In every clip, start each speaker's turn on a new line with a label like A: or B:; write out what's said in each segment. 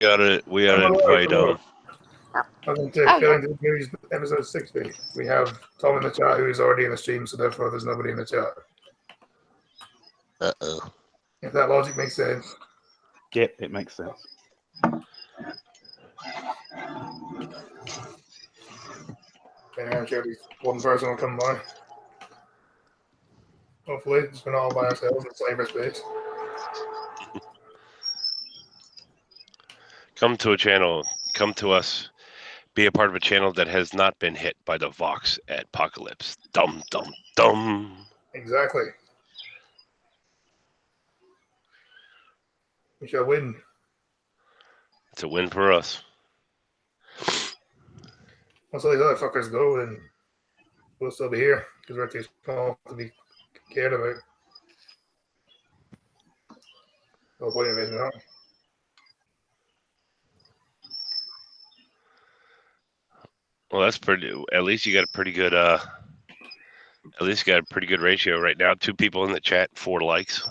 A: We gotta invite
B: Welcome to Feeling News episode 60. We have Tom in the chat who is already in the stream, so therefore there's nobody in the chat.
A: Uh-oh.
B: If that logic makes sense.
C: Yep, it makes sense.
B: And I'm sure at least one person will come by. Hopefully, it's been all by ourselves in cyberspace.
A: Come to a channel. Come to us. Be a part of a channel that has not been hit by the Vox apocalypse. Dum dum dum.
B: Exactly. We shall win.
A: It's a win for us.
B: Once all these other fuckers go, then we'll still be here because we're too small to be cared about. No point in it, no.
A: Well, that's pretty. At least you got a pretty good. At least you got a pretty good ratio right now. 2 people in the chat, 4 likes.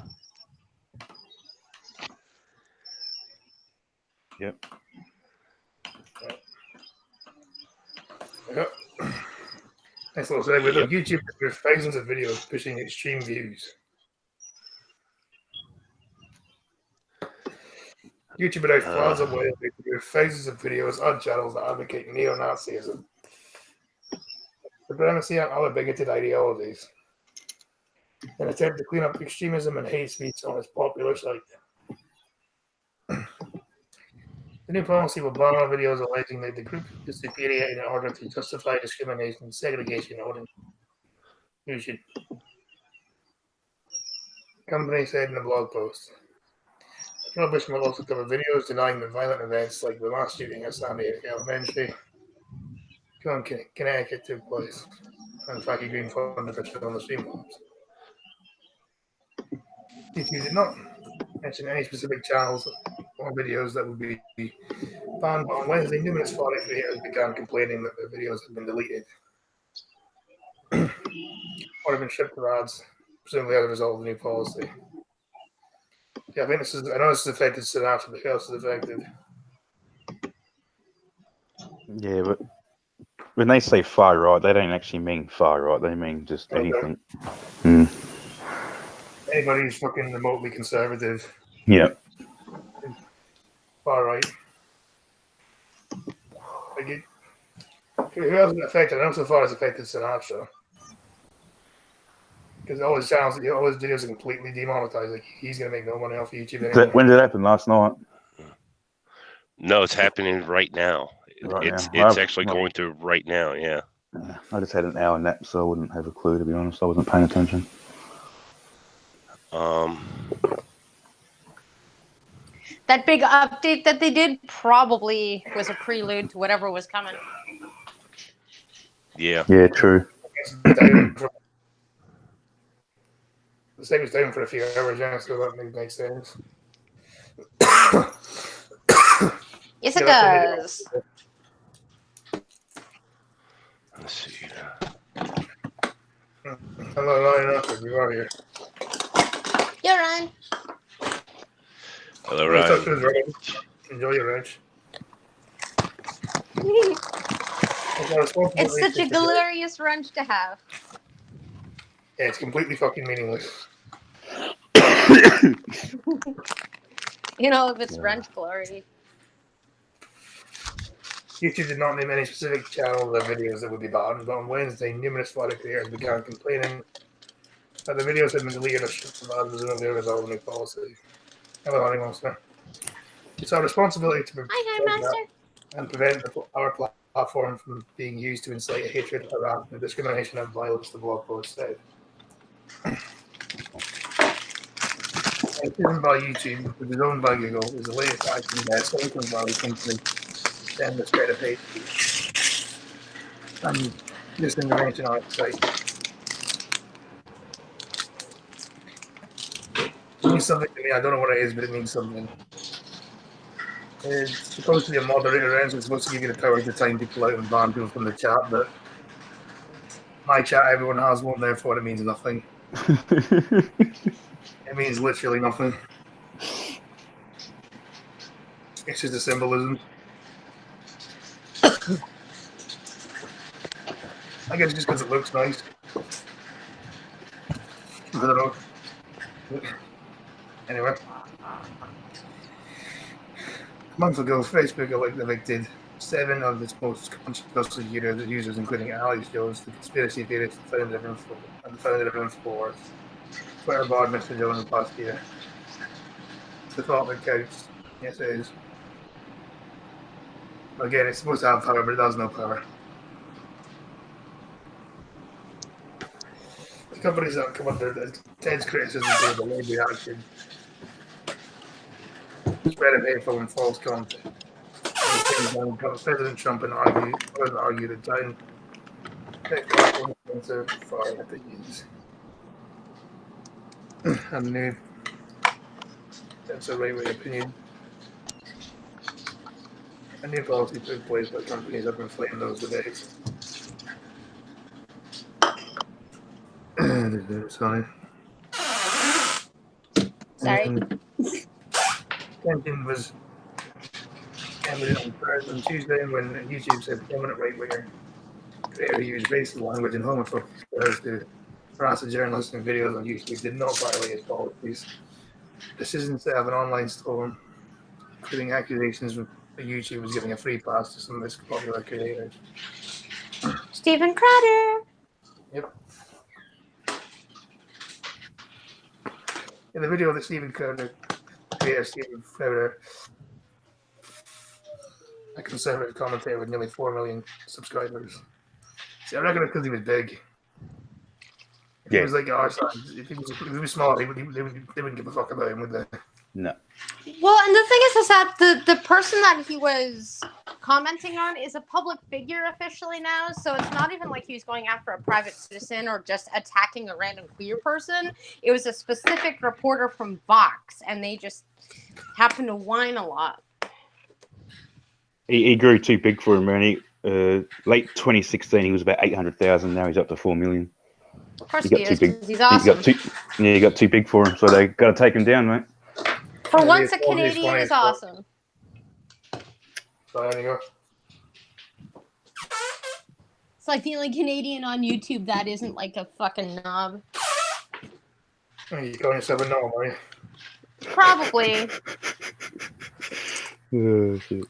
C: Yep.
B: Yep. Nice little segue. Look, YouTube, there's thousands of videos pushing extreme views. YouTube allows flaws of ways they do thousands of videos on channels that advocate neo-Nazism, supremacy, and other bigoted ideologies, in an attempt to clean up extremism and hate speech on its popular site. The new policy will ban all videos alleging that the group is superior in order to justify discrimination, segregation, or inclusion. The company said in a blog post. The prohibition will also cover videos denying that violent events like the mass shooting at Sandy Elementary in Connecticut took place, and Frankie Green Fund official on the Streamlabs. YouTube did not mention any specific channels or videos that would be banned, but on Wednesday, numerous foreign creators began complaining that their videos had been deleted or have been stripped of ads, presumably as a result of the new policy. Yeah, I know this is affected Sinatra, but who else is affected?
C: Yeah, but when they say far right, they don't actually mean far right. They mean just anything.
B: Anybody who's fucking remotely conservative.
C: Yeah.
B: Far right. Like who else is affected? I know so far it's affected Sinatra. Because all his channels, all his videos are completely demonetized. Like he's gonna make no money off YouTube anymore.
C: When did it happen? Last night?
A: No, it's happening right now. It's actually going through right now. Yeah.
C: I just had an hour nap, so I wouldn't have a clue. To be honest, I wasn't paying attention.
D: That big update that they did probably was a prelude to whatever was coming.
A: Yeah.
C: Yeah, true.
B: The state was down for a few hours, yeah, so that makes sense.
D: Yes, it does.
A: Let's see.
B: Hello, Ryan. You are here.
D: You're Ryan.
A: Hello, Ryan.
B: Enjoy your ranch.
D: It's such a glorious lunch to have.
B: Yeah, it's completely fucking meaningless.
D: You know, if it's ranch glory.
B: YouTube did not name any specific channels or videos that would be banned, but on Wednesday, numerous foreign creators began complaining that the videos had been deleted or stripped of ads as a result of the new policy. Hello, Honey Monster. It's our responsibility to prevent our platform from being used to incite hatred, harassment, discrimination, and violence, the blog post said. Owned by YouTube, which is owned by Google, is the latest action by a Silicon Valley company to end the spread of hate speech and disinformation on its site. It means something to me. I don't know what it is, but it means something. It's supposed to be a moderator, so it's supposed to give you the power to time people out and ban people from the chat, but my chat, everyone has one, therefore it means nothing. It means literally nothing. It's just a symbolism. I guess just because it looks nice. I don't know. Anyway. A month ago, Facebook evicted 7 of its most controversial users, including Alex Jones, the conspiracy theorist and founder of Infowars. Twitter barred Mr. Jones last year. It's the thought that counts. Yes, it is. Again, it's supposed to have power, but it has no power. The companies that come under Ted's criticism for the way reaction, spread of hateful and false content. President Trump and argue that time influencer foreign opinions. And new that's a right-way opinion. A new policy put in place by companies have been inflating those debates. Sorry.
D: Sorry.
B: Tension was evident on Tuesday when YouTube said prominent right-winger creator used racist language and homophobic slurs to harass a journalist in videos on YouTube did not violate his policies. Decisions to have an online storm, including accusations that YouTube was giving a free pass to some of its popular creators.
D: Stephen Crowder.
B: Yep. In the video that Stephen Crowder, creator Stephen Crowder, a conservative commentator with nearly 4 million subscribers. See, I reckon it's because he was big. If he was like our size, if he was small, they wouldn't give a fuck about him, would they?
C: No.
D: Well, and the thing is that the person that he was commenting on is a public figure officially now, so it's not even like he was going after a private citizen or just attacking a random queer person. It was a specific reporter from Vox, and they just happened to whine a lot.
C: He grew too big for him, man. Late 2016, he was about 800,000. Now he's up to 4 million.
D: Of course
C: He got
D: he
C: too
D: is,
C: big.
D: 'cause he's awesome.
C: He got too big for him, so they got to take him down, mate.
D: For once, a Canadian is awesome.
B: So there you go.
D: It's like the only Canadian on YouTube that isn't like a fucking knob.
B: You calling yourself a knob, are you?
D: Probably.
C: Oh, shit.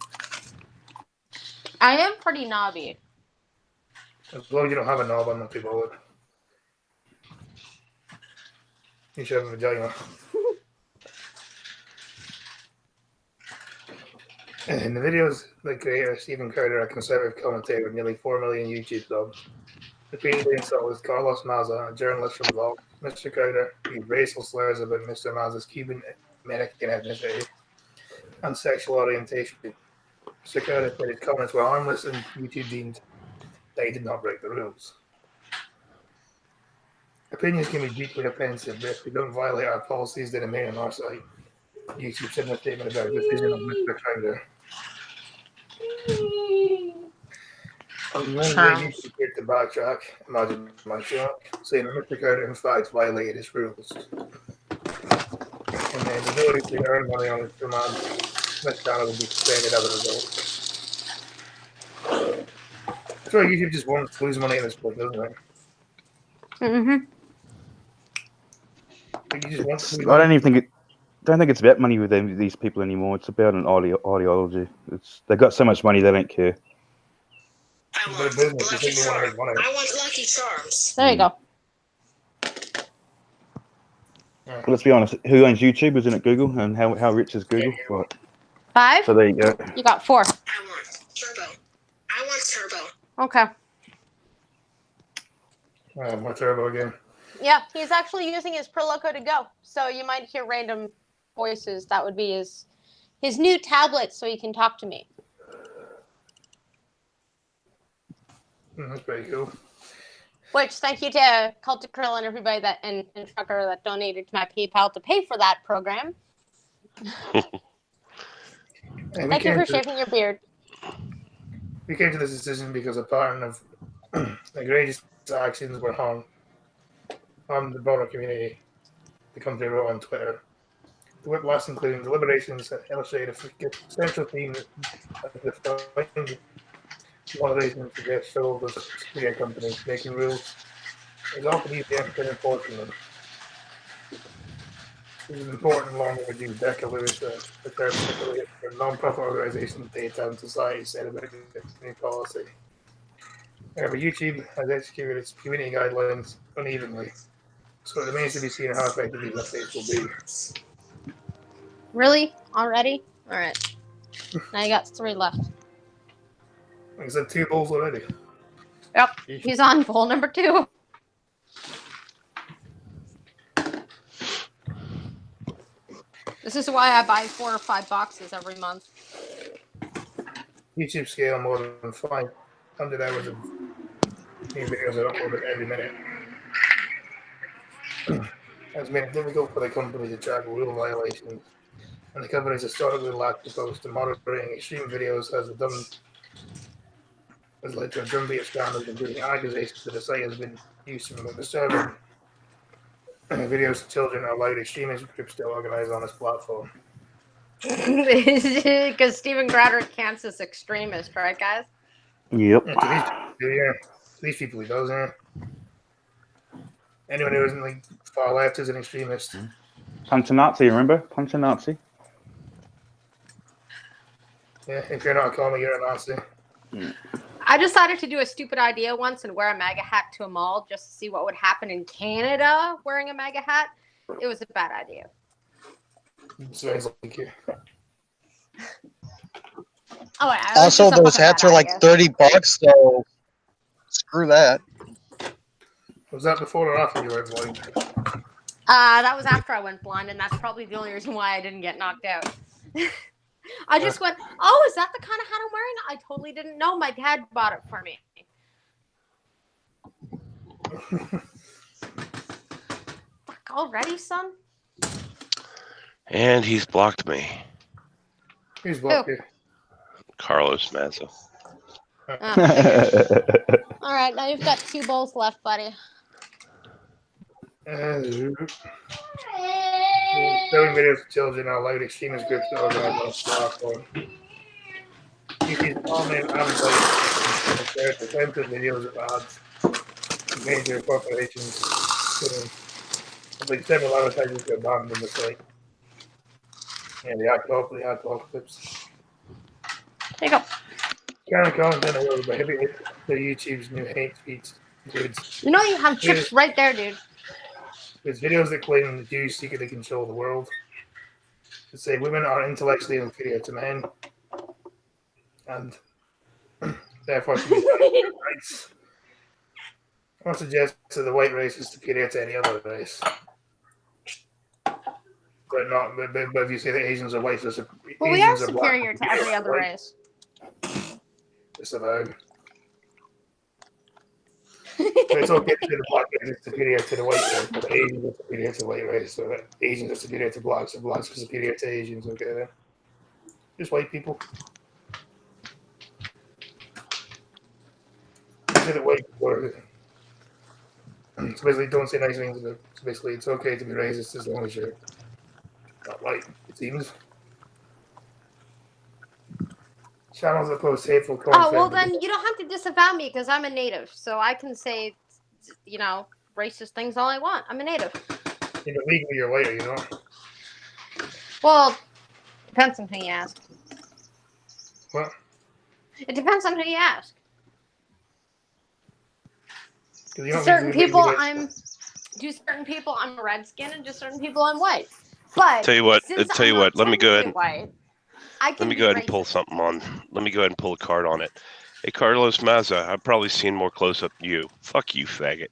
D: I am pretty knobby.
B: As long as you don't have a knob, I'm not too bothered. You should have a vagina. In the videos, the creator Stephen Crowder, a conservative commentator with nearly 4 million YouTube subs, repeatedly insulted Carlos Maza, a journalist from Vox. Mr. Crowder used racial slurs about Mr. Maza's Cuban American ethnicity and sexual orientation. Mr. Crowder said his comments were harmless, and YouTube deemed that he did not break the rules. Opinions can be deeply offensive, but if we don't violate our policies, they remain on our site. YouTube said in a statement about the decision of Mr. Crowder. On Wednesday, YouTube appeared to backtrack, imagine my shock, saying that Mr. Crowder in fact violated his rules. And his ability to earn money on his command, this channel will be suspended as a result. That's why YouTube just wants to lose money in this book, doesn't it?
D: Mm-hmm.
B: Like you just want to lose
C: I don't think it's about money with these people anymore. It's about an ideology. They got so much money they don't care.
E: I want Lucky Charms.
D: There you go.
C: Well, let's be honest. Who owns YouTube? Isn't it Google? And how rich is Google? Well,
D: 5?
C: so there you go.
D: You got 4.
E: I want Turbo.
D: Okay.
B: my Turbo again.
D: Yeah, he's actually using his Proloco to go. So you might hear random voices. That would be his new tablet so he can talk to me.
B: That's pretty cool.
D: Which, thank you to Cultic Krill and everybody and Trucker that donated to my PayPal to pay for that program. Thank you for shaving your beard.
B: We came to this decision because a pattern of egregious actions were harmed the broader community. The company wrote on Twitter. Whiplash, including deliberations that illustrate a central theme that defined motivation to get shareholders of media companies making rules. It's often easy and enforcing them. This is important long overdue. Becca Lewis, the third secretary for non-profit organization Data and Society, said about the new policy. However, YouTube has executed its community guidelines unevenly, so it remains to be seen how effective these updates will be.
D: Really? Already? All right. Now you got 3 left.
B: Like I said, 2 bowls already.
D: Yep. He's on bowl number 2. This is why I buy 4 or 5 boxes every month.
B: YouTube scale more than 500 hours of new videos are uploaded every minute. Has made it difficult for the company to track rule violations, and the company's historically lacked approach to monitoring extreme videos has led to a drumbeat of scandals, including accusations that the site has been used to promote disturbing videos to children are allowed extremist groups to organize on its platform.
D: Because Steven Crowder counts as extremist, right, guys?
C: Yep.
B: To these people he does, yeah. Anyone who isn't like far left is an extremist.
C: Punch a Nazi, remember? Punch a Nazi.
B: Yeah, if you're not a comic, you're a Nazi.
D: I decided to do a stupid idea once and wear a MAGA hat to a mall just to see what would happen in Canada wearing a MAGA hat. It was a bad idea.
B: Sounds like you.
D: Oh, yeah,
F: Also, those hats are like $30, so screw that.
B: Was that before or after you went blind?
D: That was after I went blind, and that's probably the only reason why I didn't get knocked out. I just went, oh, is that the kind of hat I'm wearing? I totally didn't know. My dad bought it for me. Fuck, already, son?
A: And he's blocked me.
B: Who's blocked you?
A: Carlos Mazza.
D: All right, now you've got 2 bowls left, buddy.
B: Showing videos of children are allowed extremist groups to organize on its platform. YouTube's online advertising defensive videos of ads from major corporations. Like several advertisers got banned on the site. Yeah, the ad clips.
D: There you go.
B: Current content will prohibit the YouTube's new hate speech includes
D: You know you have chips right there, dude.
B: there's videos that claim the Jews secretly control the world. To say women are intellectually inferior to men and therefore should be denied rights. Or suggests that the white race is superior to any other race. But not. But if you say that Asians are white, so
D: Well, we are superior to every other race.
B: It's about. But it's okay to the black race is superior to the white race, but Asians are superior to the white race, so that Asians are superior to blacks, and blacks are superior to Asians. Okay, then. Just white people. Say that white people are. So basically, don't say nice things. So basically, it's okay to be racist as long as you're not white, it seems. Channels that post hateful content.
D: Oh, well, then you don't have to disavow me because I'm a native. So I can say, you know, racist things all I want. I'm a native.
B: Legally, you're white, you know?
D: Well, depends on who you ask.
B: What?
D: It depends on who you ask.
B: You don't
D: Certain people, I'm a redskin, and just certain people, I'm white. But
A: Tell you what.
D: since
A: Tell you
D: I'm
A: what.
D: not
A: Let me go ahead.
D: technically white,
A: Let me go ahead and pull something on. Let me go ahead and pull a card on it. Hey, Carlos Mazza, I've probably seen more close up than you. Fuck you, faggot.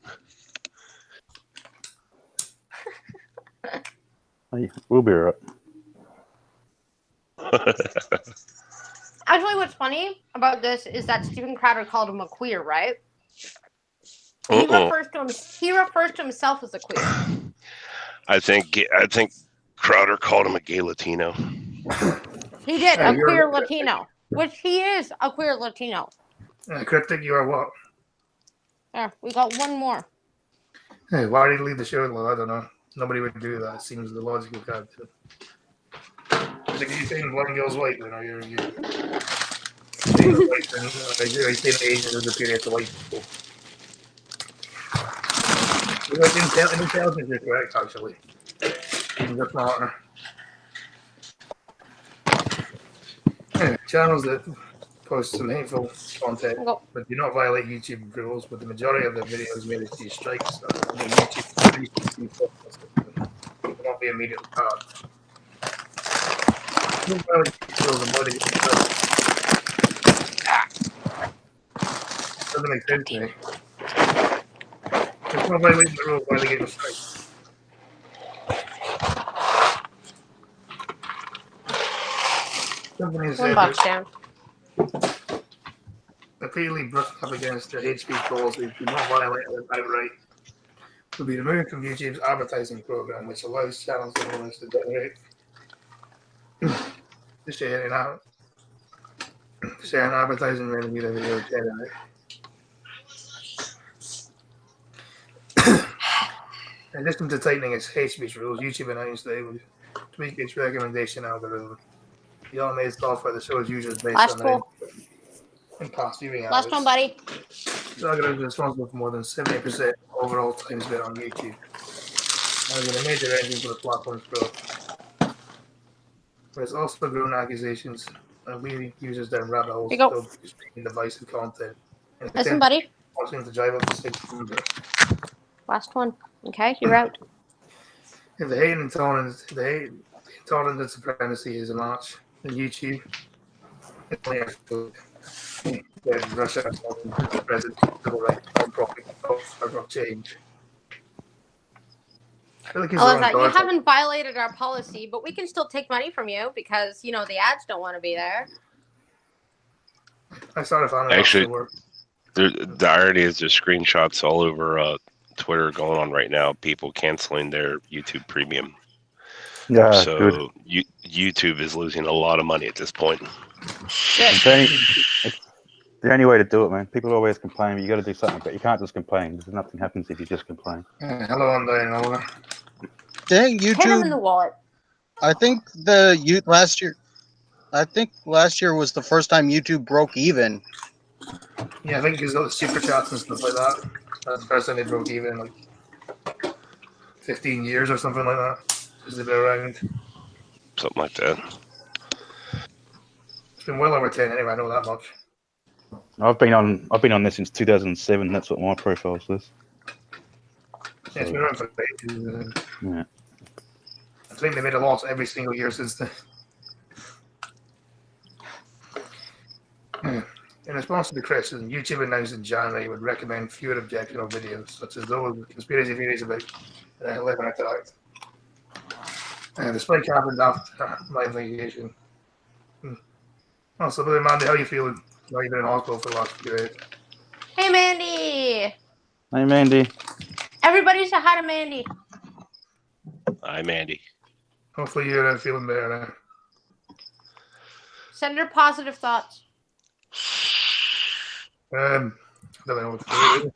C: We'll be right.
D: Actually, what's funny about this is that Steven Crowder called him a queer, right? He refers to himself as a queer.
A: I think Crowder called him a gay Latino.
D: He did, a queer Latino, which he is a queer Latino.
B: Cryptic, you are what?
D: There, we got one more.
B: Hey, why did he leave the show? Well, I don't know. Nobody would do that. It seems the logical character. Like, are you saying blind girls white then? Or are you saying white then? Are you saying Asians are superior to white people? Intelligence is correct, actually. That's not. Anyway, channels that post some hateful content but do not violate YouTube rules, but the majority of the videos may receive strikes on the YouTube will not be immediately banned. Don't violate YouTube rules and why they get doesn't make sense to me. It's not violating the rules, why they get a strike? Companies said that repeatedly brushing up against their hate speech policies do not violate them outright. Will be removed from YouTube's advertising program, which allows channels and owners to generate sharing advertising revenue that video generate. In addition to tightening its hate speech rules, YouTube announced they would tweak its recommendation algorithm. The automated software that shows users based on their and past viewing habits.
D: Last one, buddy.
B: The algorithm is responsible for more than 70% overall time spent on YouTube. That has been a major engine for the platform's growth. But it's also grown accusations of leading users down rabbit holes of divisive content.
D: Listen, buddy.
B: To drive up the stakes.
D: Last one. Okay, you're out.
B: If the hate and intolerance, and supremacy is a match in YouTube, it's only Russia present civil rights non-profit change. I love that. You haven't violated our policy, but we can still take money from you because, you know, the ads don't want to be there. I started finding
A: actually, the irony is there's screenshots all over Twitter going on right now. People canceling their YouTube Premium.
C: Yeah,
A: so YouTube is losing a lot of money at this point.
C: It's the only way to do it, man. People always complain, but you got to do something. But you can't just complain because nothing happens if you just complain.
B: Hello, I'm Diane Over.
F: Dang, YouTube.
D: Hit him in the wallet.
F: I think last year was the first time YouTube broke even.
B: Yeah, I think because of the super chats and stuff like that. That's the first time they broke even in like 15 years or something like that. Just they've been around.
A: Something like that.
B: It's been well over 10 anyway. I know that much.
C: I've been on this since 2007. That's what my profile says.
B: Yeah, it's been around for ages.
C: Yeah.
B: I think they made a loss every single year since then. In response to the criticism, YouTube announced in January it would recommend fewer objectionable videos, such as those with conspiracy theories about 11 attacks. The spike happened after my investigation. Also, Billy Mandy, how are you feeling? Now you've been in hospital for the last few days.
D: Hey, Mandy.
C: Hey, Mandy.
D: Everybody say hi to Mandy.
A: Hi, Mandy.
B: Hopefully you're feeling better now.
D: Send her positive thoughts.
B: I don't know what to do.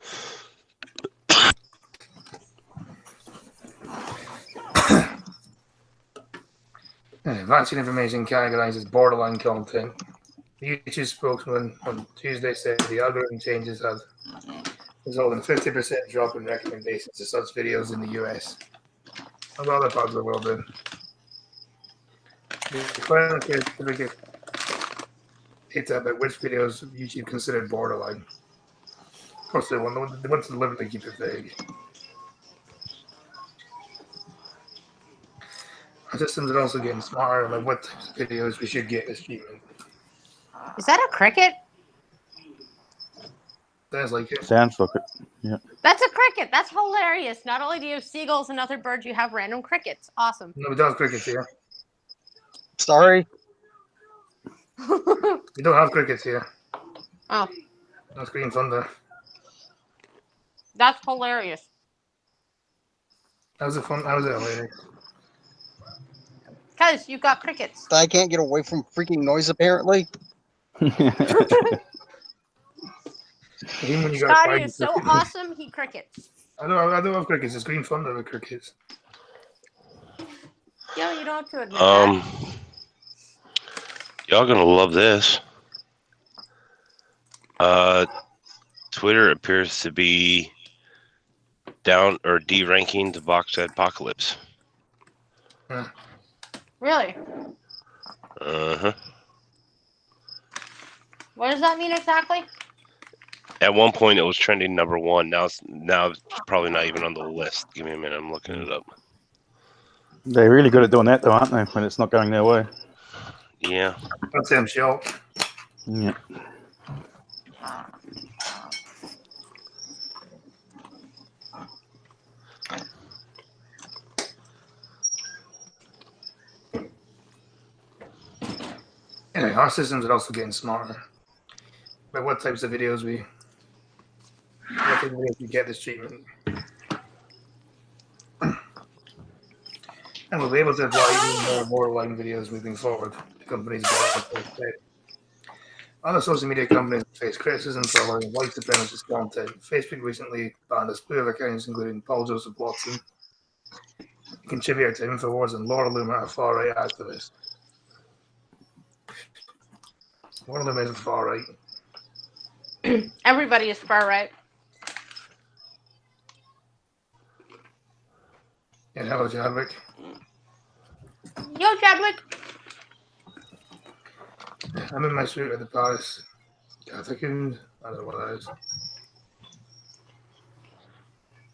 B: Vaccine information categorizes borderline content. The YouTube spokesman on Tuesday said the algorithm changes have resulted in a 50% drop in recommendations to such videos in the US. How about other parts of the world then? The final certificate data about which videos YouTube considered borderline. Of course, they want to deliberately keep it vague. Our systems are also getting smarter about what types of videos we should get as treatment.
D: Is that a cricket?
B: Sounds like it.
C: Sounds like it. Yeah.
D: That's a cricket. That's hilarious. Not only do you have seagulls and other birds, you have random crickets. Awesome.
B: No, we don't have crickets here.
F: Sorry.
B: We don't have crickets here.
D: Oh.
B: That's Green Thunder.
D: That's hilarious.
B: How's it fun? How's it hilarious?
D: Because you've got crickets.
F: I can't get away from freaking noise, apparently.
B: Even when you got
D: Scotty is so awesome, he crickets.
B: I don't have crickets. It's Green Thunder with crickets.
D: Yo, you don't have to admit that.
A: Y'all gonna love this. Twitter appears to be down or de-ranking the box set Apocalypse.
D: Really?
A: Uh-huh.
D: What does that mean exactly?
A: At one point, it was trending #1. Now it's probably not even on the list. Give me a minute. I'm looking it up.
C: They're really good at doing that, though, aren't they? When it's not going their way.
A: Yeah.
B: That's him, show.
C: Yeah.
B: Anyway, our systems are also getting smarter. But what types of videos we get this treatment. And we'll be able to apply even more borderline videos moving forward. The companies other social media companies face criticism for allowing white supremacist content. Facebook recently banned a slew of accounts, including Paul Joseph Watson, a contributor to InfoWars, and Laura Loomer, a far-right activist. One of them isn't far-right.
D: Everybody is far right.
B: Yeah, hello, Chadwick.
D: Yo, Chadwick.
B: I'm in my suite at the Paris Catacomb. I don't know what that is.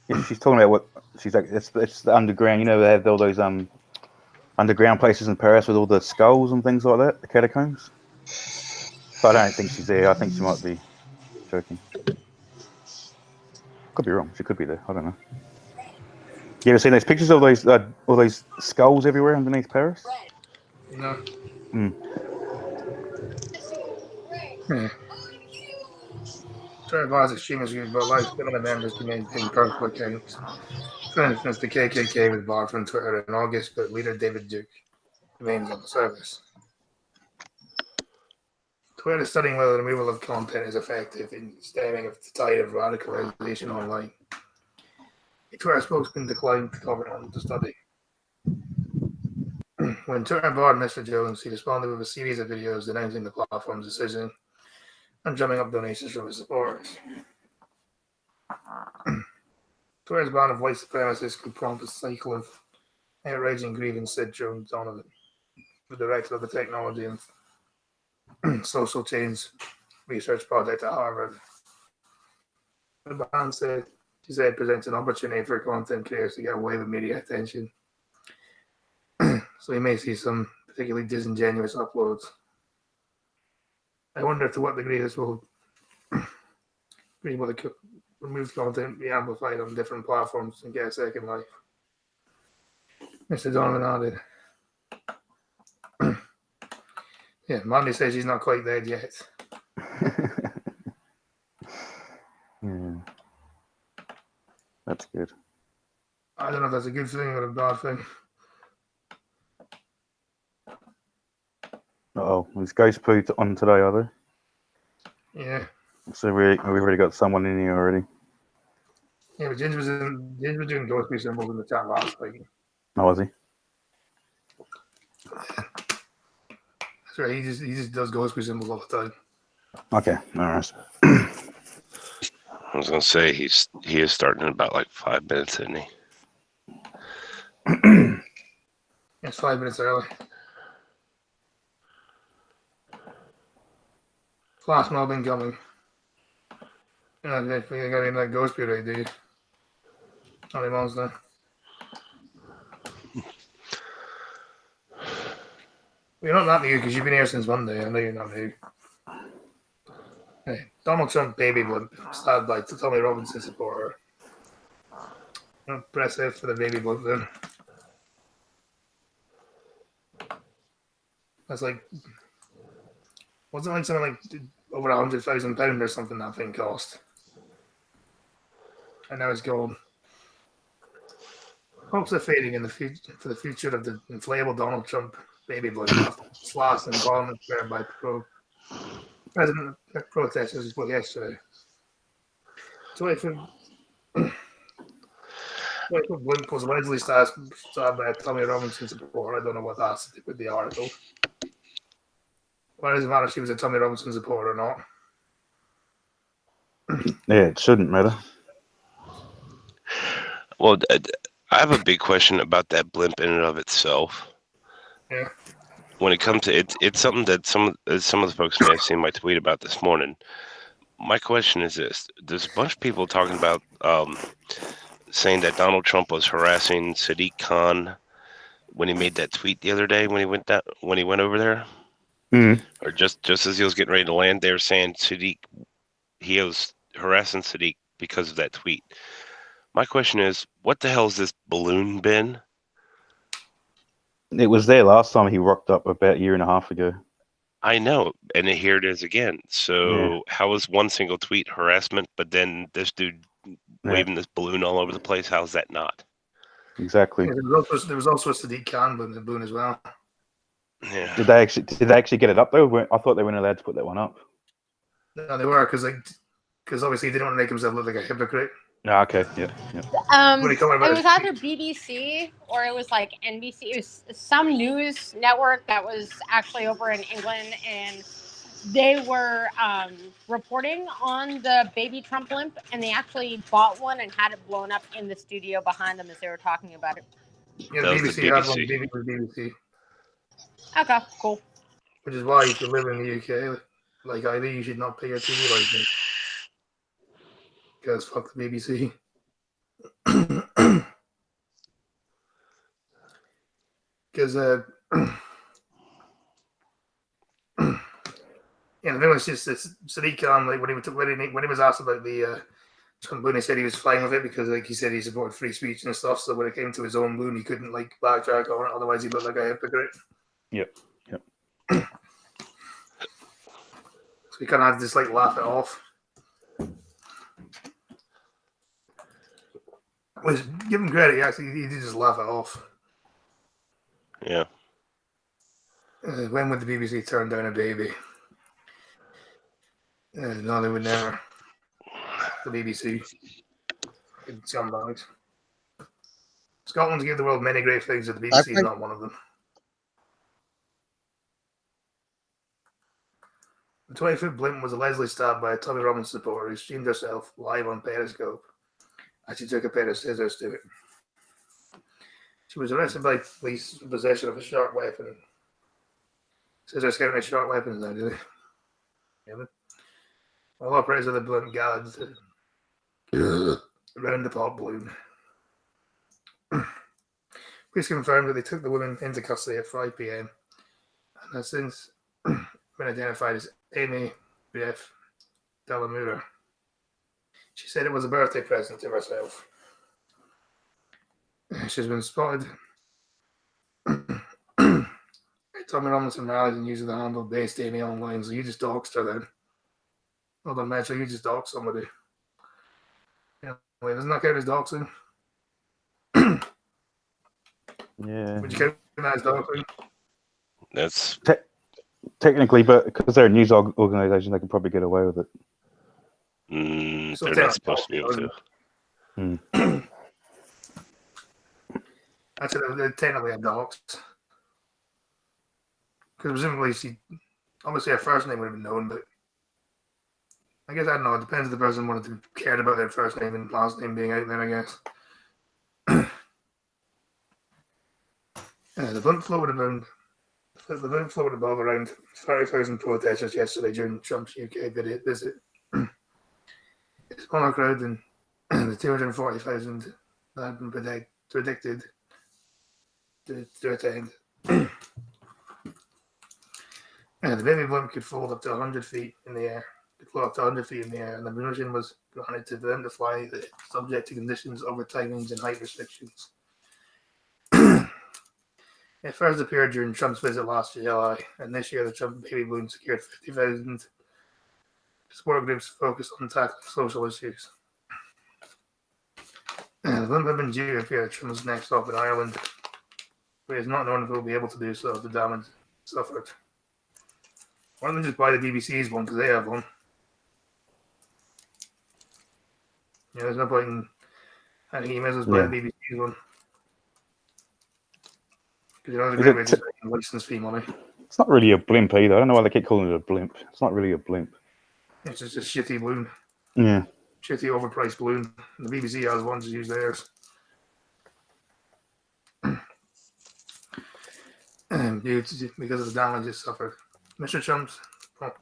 C: Yeah, she's talking about what she's like. It's the underground. You know, they have all those underground places in Paris with all the skulls and things like that, the catacombs. But I don't think she's there. I think she might be joking. Could be wrong. She could be there. I don't know. You ever seen those pictures of all those skulls everywhere underneath Paris?
B: No. Try to advise extremist groups about life criminal members to maintain personal accounts. For instance, the KKK was barred from Twitter in August, but leader David Duke remains on the service. Twitter is studying whether the removal of content is effective in stemming the tide of radicalization online. A Twitter spokesman declined to comment on the study. When Twitter barred Mr. Jones, he responded with a series of videos denouncing the platform's decision and drumming up donations from his supporters. Twitter's ban of white supremacists could prompt a cycle of outraging grievance, said Joe Donovan, the director of the technology and social change research project at Harvard. The ban said, she said, presents an opportunity for content creators to get away with media attention. So we may see some particularly disingenuous uploads. I wonder to what degree this will be able to remove content, be amplified on different platforms, and get a second life. Mr. Donovan added. Yeah, Mandy says she's not quite dead yet.
C: Yeah. That's good.
B: I don't know if that's a good thing or a bad thing.
C: Oh, is Ghost Poo on today, are they?
B: Yeah.
C: So we've already got someone in here already.
B: Yeah, but Ginger was doing Ghostby symbols in the chat last week.
C: Oh, was he?
B: That's right. He just does Ghostby symbols all the time.
C: Okay, all right.
A: I was gonna say he is starting in about like 5 minutes, isn't he?
B: It's 5 minutes early. Flash mob incoming. You know, if you got any that Ghostby right, do you? How many months now? Well, you're not that new because you've been here since Monday. I know you're not new. Hey, Donald Trump baby blimp, stabbed by Tommy Robinson supporter. Press F for the baby blimp then. That's like, wasn't it like something like over £100,000 or something that thing cost? And now it's gone. Hopes are fading in the future for the future of the inflatable Donald Trump baby blimp slashed in Parliament Square by President protesters yesterday. So if Blimp was allegedly stabbed by a Tommy Robinson supporter, I don't know what that's to do with the article. Well, it doesn't matter if she was a Tommy Robinson supporter or not.
C: Yeah, it shouldn't matter.
A: Well, I have a big question about that blimp in and of itself.
B: Yeah.
A: When it comes to it's something that some of the folks may have seen my tweet about this morning. My question is this: there's a bunch of people talking about saying that Donald Trump was harassing Sadiq Khan when he made that tweet the other day when he went over there, or just as he was getting ready to land. They were saying he was harassing Sadiq because of that tweet. My question is, what the hell has this balloon been?
C: It was there last time he rocked up about a year and a half ago.
A: I know, and here it is again. So how is one single tweet harassment, but then this dude waving this balloon all over the place? How's that not?
C: Exactly.
B: Yeah, there was also a Sadiq Khan balloon as well.
A: Yeah.
C: Did they actually get it up though? I thought they weren't allowed to put that one up.
B: No, they were because obviously they didn't want to make himself look like a hypocrite.
C: Ah, okay, yeah.
D: It was either BBC or it was like NBC. It was some news network that was actually over in England, and they were reporting on the baby Trump blimp, and they actually bought one and had it blown up in the studio behind them as they were talking about it.
B: Yeah, the BBC has one. BBC.
D: Okay, cool.
B: Which is why if you live in the UK, like I do, you should not pay your TV license. Because fuck the BBC. Because the thing was just Sadiq Khan, like when he was asked about the Trump balloon, he said he was fine with it because, like he said, he supported free speech and stuff. So when it came to his own balloon, he couldn't like backtrack on it, otherwise he looked like a hypocrite.
C: Yep.
B: So he kind of had to just like laugh it off. Which, give him credit, he did just laugh it off.
A: Yeah.
B: When would the BBC turn down a baby? No, they would never. The BBC. Scumbags. Scotland's gave the world many great things, but the BBC is not one of them. The 20-foot blimp was allegedly stabbed by a Tommy Robinson supporter who streamed herself live on Periscope as she took a pair of scissors to it. She was arrested by police in possession of a sharp weapon. Scissors count as sharp weapons now, do they? Yeah, all operators of the blimp gathered around the pop balloon. Police confirmed that they took the woman into custody at 5 p.m. and has since been identified as Amy Beth Delamura. She said it was a birthday present to herself. She's been spotted at Tommy Robinson rallies and using the handle based Amy online. So you just doxed her then. Well done, Metro. You just doxed somebody. Yeah, wait, doesn't that count as doxing?
C: Yeah.
B: Would you count that as doxing?
A: That's
C: technically, but because they're a news organization, they can probably get away with it.
B: So
A: they're not supposed to be able to.
B: That's they're technically a dox. Because presumably obviously her first name would have been known, but I guess I don't know. It depends if the person wanted to care about their first name and last name being out there, I guess. The blimp floated above around 30,000 protesters yesterday during Trump's UK visit. It's a smaller crowd than the 240,000 that had been predicted to attend. The baby blimp could float up to 100 feet in the air. And the permission was granted to them to fly, subject to conditions over timings and height restrictions. It first appeared during Trump's visit last July, and this year the Trump baby balloon secured 50,000 support groups focused on tackling social issues. The blimp had been due to appear at Trump's next stop in Ireland, but it's not known if it will be able to do so if the damage suffered. Why don't they just buy the BBC's one because they have one? Yeah, there's no point in. I think you may as well buy the BBC's one. Because you know the great way to license fee money.
C: It's not really a blimp either. I don't know why they keep calling it a blimp. It's not really a blimp.
B: It's just a shitty balloon.
C: Yeah.
B: Shitty overpriced balloon. The BBC has ones to use theirs. Due to, because of the damage it suffered. Mr. Trump's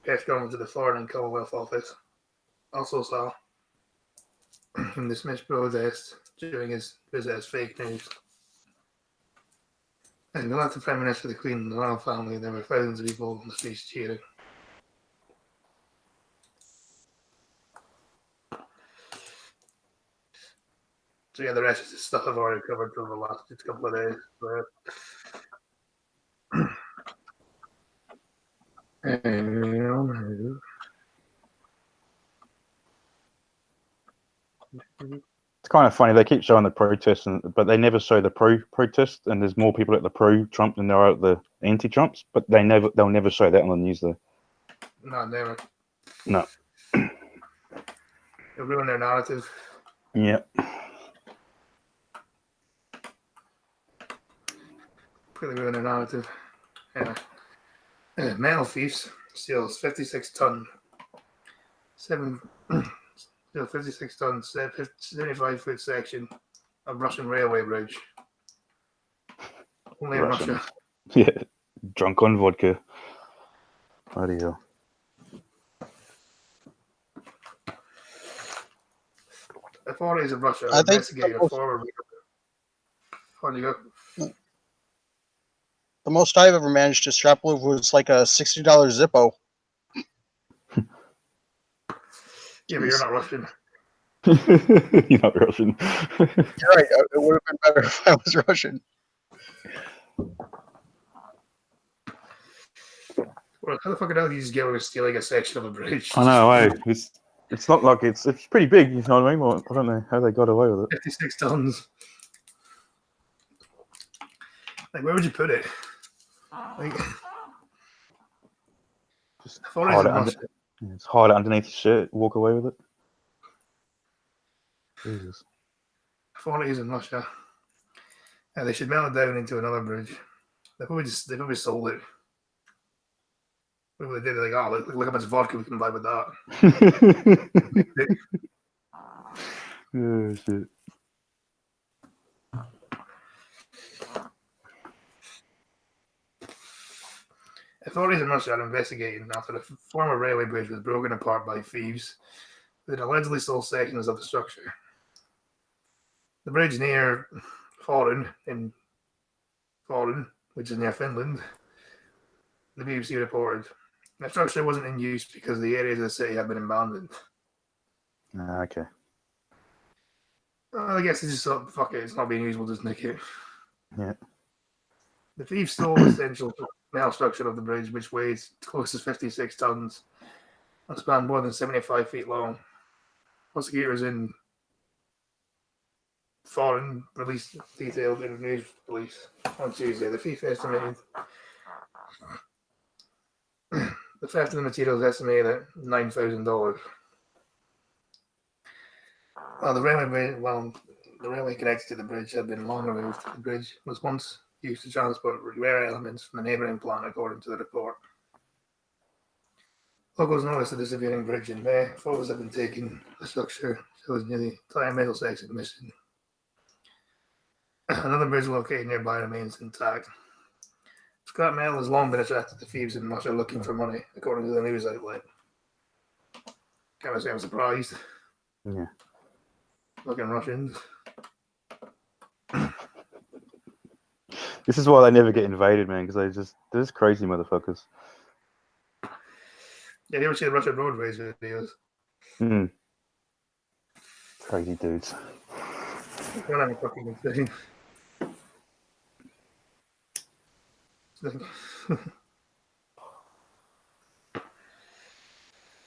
B: press going to the Florida and Commonwealth office also saw him dismiss protest during his visit as fake news. And the left the Prime Minister, the Queen, and the royal family, there were thousands of people on the streets cheering. So yeah, the rest of the stuff I've already covered for the last couple of days.
C: It's kind of funny. They keep showing the protests, but they never show the pro-protest. And there's more people at the pro-Trump than there are at the anti-Trumps. But they'll never show that on the news, though.
B: No, never.
C: No.
B: They ruin their narrative.
C: Yeah.
B: Really ruin their narrative. Yeah. Metal thieves steals 56 ton, 75-foot section of Russian railway bridge. Only in
C: Russian.
B: Russia.
C: Yeah. Drunk on vodka. Bloody hell.
B: Authorities of Russia
F: I think
B: investigating a former. On you go.
F: The most I've ever managed to strap over was like a $60 Zippo.
B: Yeah, but you're not Russian.
C: You're not Russian.
F: You're right. It would have been better if I was Russian.
B: Well, how the fuck are you just get away with stealing a section of a bridge?
C: I know, eh? It's not like it's pretty big, you know what I mean? Well, I don't know how they got away with it.
B: 56 tons. Like, where would you put it? Like,
C: Just
B: authorities
C: hide
B: in
C: it under,
B: Russia.
C: just hide it underneath your shirt, walk away with it. Jesus.
B: Authorities in Russia. Yeah, they should melt it down into another bridge. They probably sold it. Maybe they did it like, oh, look how much vodka we can buy with that.
C: Oh, shit.
B: Authorities in Russia are investigating after the former railway bridge was broken apart by thieves that allegedly stole sections of the structure. The bridge near Falun, which is near Finland, the BBC reported, the structure wasn't in use because the areas of the city had been abandoned.
C: Okay.
B: Well, I guess it's just thought, fuck it, it's not being used, we'll just nick it.
C: Yeah.
B: The thieves stole the essential metal structure of the bridge, which weighs close to 56 tons and spanned more than 75 feet long. Prosecutors in Foreign released details in a news release on Tuesday. The thief estimated the theft of the materials estimated at $9,000. The railway connected to the bridge had been long removed. The bridge was once used to transport rare elements from the neighbouring plant, according to the report. Locals noticed the disappearing bridge in May. Photos have been taken. The structure shows nearly the entire metal section missing. Another bridge located nearby remains intact. Scrap metal has long been attracted to thieves in Russia looking for money, according to the news outlet. Can't say I'm surprised.
C: Yeah.
B: Fucking Russians.
C: This is why they never get invaded, man, because they're just crazy motherfuckers.
B: Yeah, you ever see the Russian road rage videos?
C: Hmm. Crazy dudes.
B: They're not fucking insane.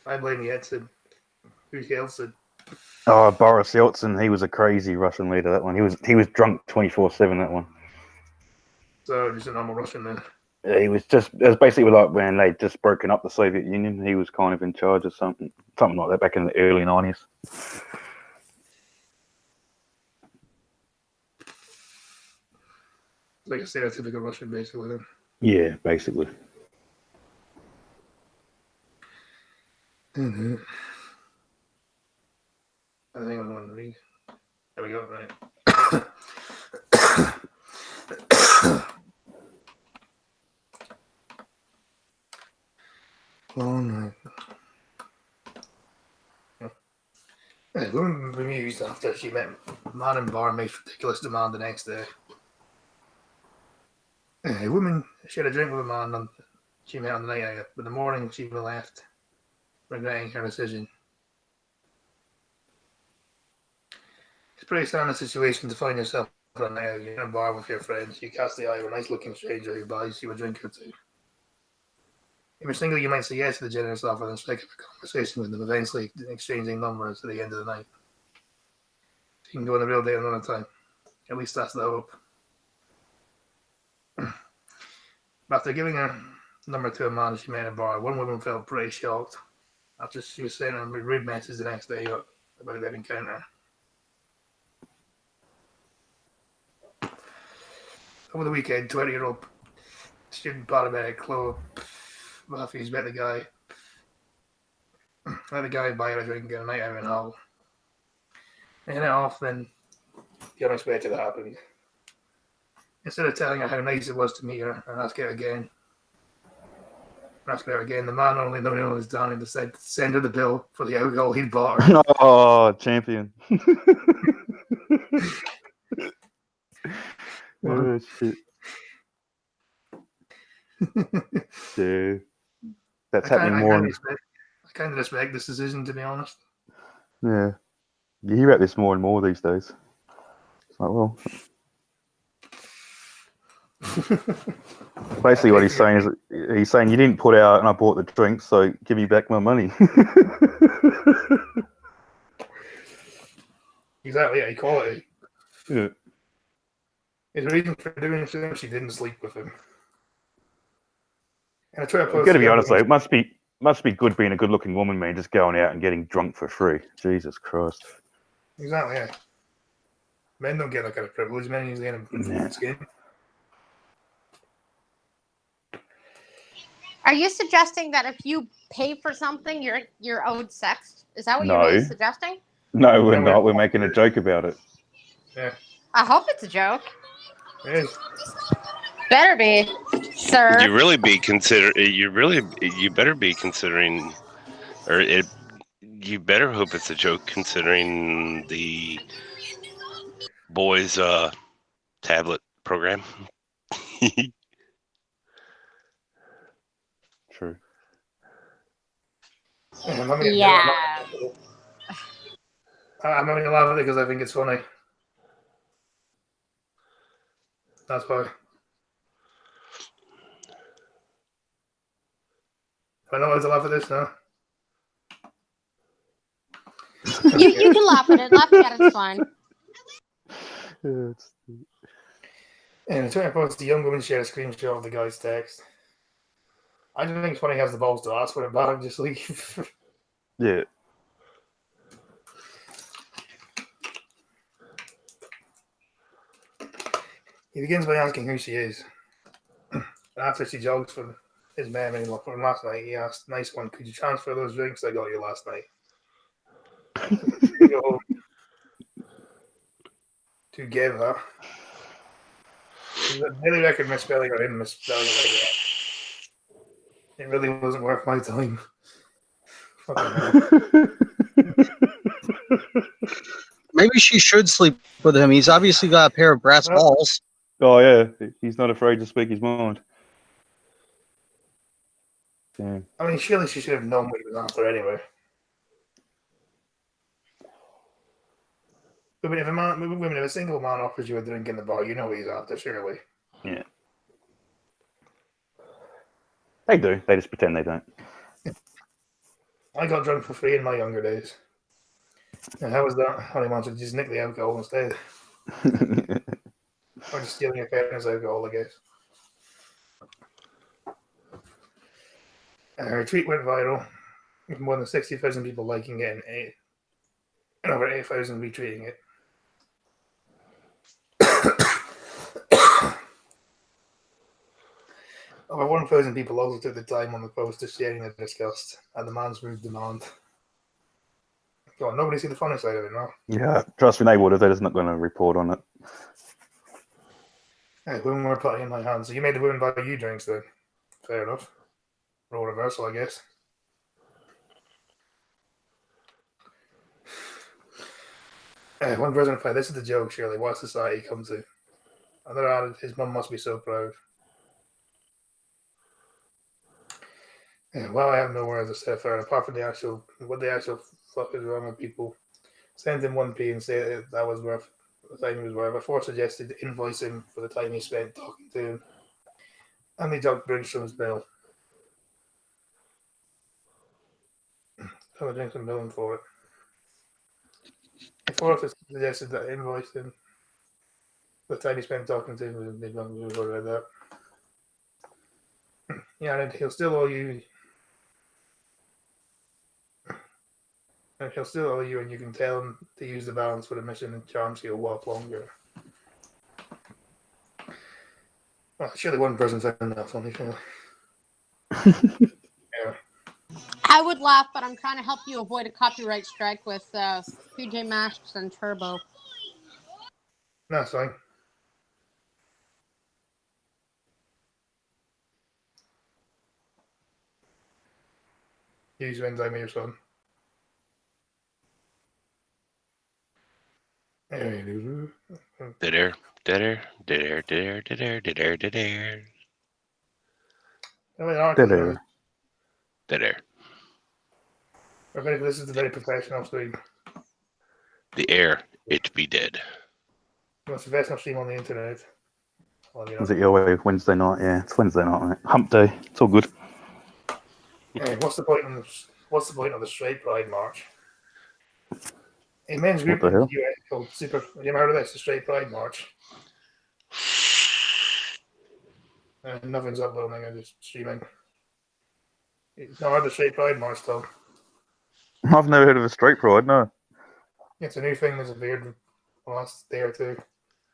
B: I blame Yeltsin. Who's Yeltsin?
C: Oh, Boris Yeltsin, he was a crazy Russian leader, that one. He was drunk 24/7, that one.
B: So just a normal Russian then.
C: Yeah, it was basically like when they'd just broken up the Soviet Union. He was kind of in charge of something like that back in the early 90s.
B: Like a stereotypical Russian, basically. Then.
C: Yeah, basically.
B: Mm-hmm. I think I'm going to read. There we go. Right. Long night. A woman bemused after she met man in bar makes ridiculous demand the next day. A woman shared a drink with a man she met on the night out, but in the morning she left, regretting her decision. It's a pretty standard situation to find yourself on a night out. You're in a bar with your friends. You cast the eye of a nice-looking stranger who buys you a drink or two. If you're single, you might say yes to the generous offer and strike up a conversation with them, eventually exchanging numbers at the end of the night. You can go on a real date another time. At least that's the hope. After giving her number to a man she met in a bar, one woman felt pretty shocked after she was sent a rude message the next day about that encounter. Over the weekend, 20-year-old student paramedic Chloe Matthews met the guy. Let the guy buy her a drink and get a night out in Hull. They hit it off, then the unexpected happened. Instead of telling her how nice it was to meet her and ask her again, the man, only known as Danny, decided to send her the bill for the alcohol he'd bought her.
C: Oh, champion. Oh, shit. Yeah. That's happening more.
B: I kind of respect this decision, to be honest.
C: Yeah. You hear about this more and more these days. It's like, well. Basically, what he's saying is you didn't put out and I bought the drink, so give me back my money.
B: Exactly, yeah, equality.
C: Yeah.
B: His reason for doing so, she didn't sleep with him. And I try to
C: I've got to be honest, though, it must be good being a good-looking woman, man, just going out and getting drunk for free. Jesus Christ.
B: Exactly, yeah. Men don't get that kind of privilege. Men usually end up in skin.
D: Are you suggesting that if you pay for something, you're owed sex? Is that what you're really suggesting?
C: No, we're not. We're making a joke about it.
B: Yeah.
D: I hope it's a joke.
B: It is.
D: Better be, sir.
A: You better be considering, or you better hope it's a joke considering the boys' tablet program.
C: True.
B: I'm having a laugh at it because I think it's funny. That's why. I know how to laugh at this now.
D: You can laugh at it. Laughing at it's fine.
B: And Twitter post, the young woman shared a screenshot of the guy's text. I don't think it's funny he has the balls to ask for it back and just leave.
C: Yeah.
B: He begins by asking who she is. And after she jogs from his memory from last night, he asked, "Nice one, could you transfer those drinks I got you last night?" To give her. I really reckon misspelling or him misspelling it like that. It really wasn't worth my time.
F: Maybe she should sleep with him. He's obviously got a pair of brass balls.
C: Oh, yeah. He's not afraid to speak his mind. Yeah.
B: I mean, surely she should have known what he was after anyway. But if a single man offers you a drink in the bar, you know what he's after, surely.
C: Yeah. They do. They just pretend they don't.
B: I got drunk for free in my younger days. And how was that? Honey man should just nick the alcohol instead. Or just stealing your parents' alcohol, I guess. Her tweet went viral, with more than 60,000 people liking it and over 8,000 retweeting it. Over 1,000 people also took the time on the post to sharing the disgust and the man's rude demand. Go on, nobody see the funny side of it now.
C: Yeah, trust me, they would have. They're just not going to report on it.
B: Hey, women were putting in my hands. So you made the women buy you drinks then. Fair enough. Role reversal, I guess. One person replied, "This is the joke, surely. What society come to?" Another added, "His mum must be so proud." Well, I have no words to say for it, apart from what the actual fuck is wrong with people. Send him 1p and say that was worth the time he was worth. Before suggested to invoice him for the time he spent talking to him. And he took British from his bill. So I drink some billing for it. Before suggested that I invoice him for the time he spent talking to him, they don't worry about that. Yeah, and he'll still owe you. And he'll still owe you, and you can tell him to use the balance for the mission, and Chomsky will walk longer. Well, surely one person found that funny. Yeah.
D: I would laugh, but I'm trying to help you avoid a copyright strike with PJ Masks and Turbo.
B: No, it's fine. Use when I your son.
A: Dead air. Dead air. Dead air. Dead air. Dead air. Dead air. Dead air.
C: Dead air.
A: Dead air.
B: This is the very professional stream.
A: The air. It be dead.
B: The most professional stream on the internet. Well, you know.
C: Is it your way? Wednesday night? Yeah, it's Wednesday night, right? Hump day. It's all good.
B: What's the point of the straight pride march? A men's group
C: What the
B: in
C: hell?
B: the US called Super. Have you ever heard of this? The straight pride march. Nothing's uploading. I'm just streaming. It's not the straight pride march though.
C: I've never heard of a straight pride, no.
B: It's a new thing that's appeared the last day or two.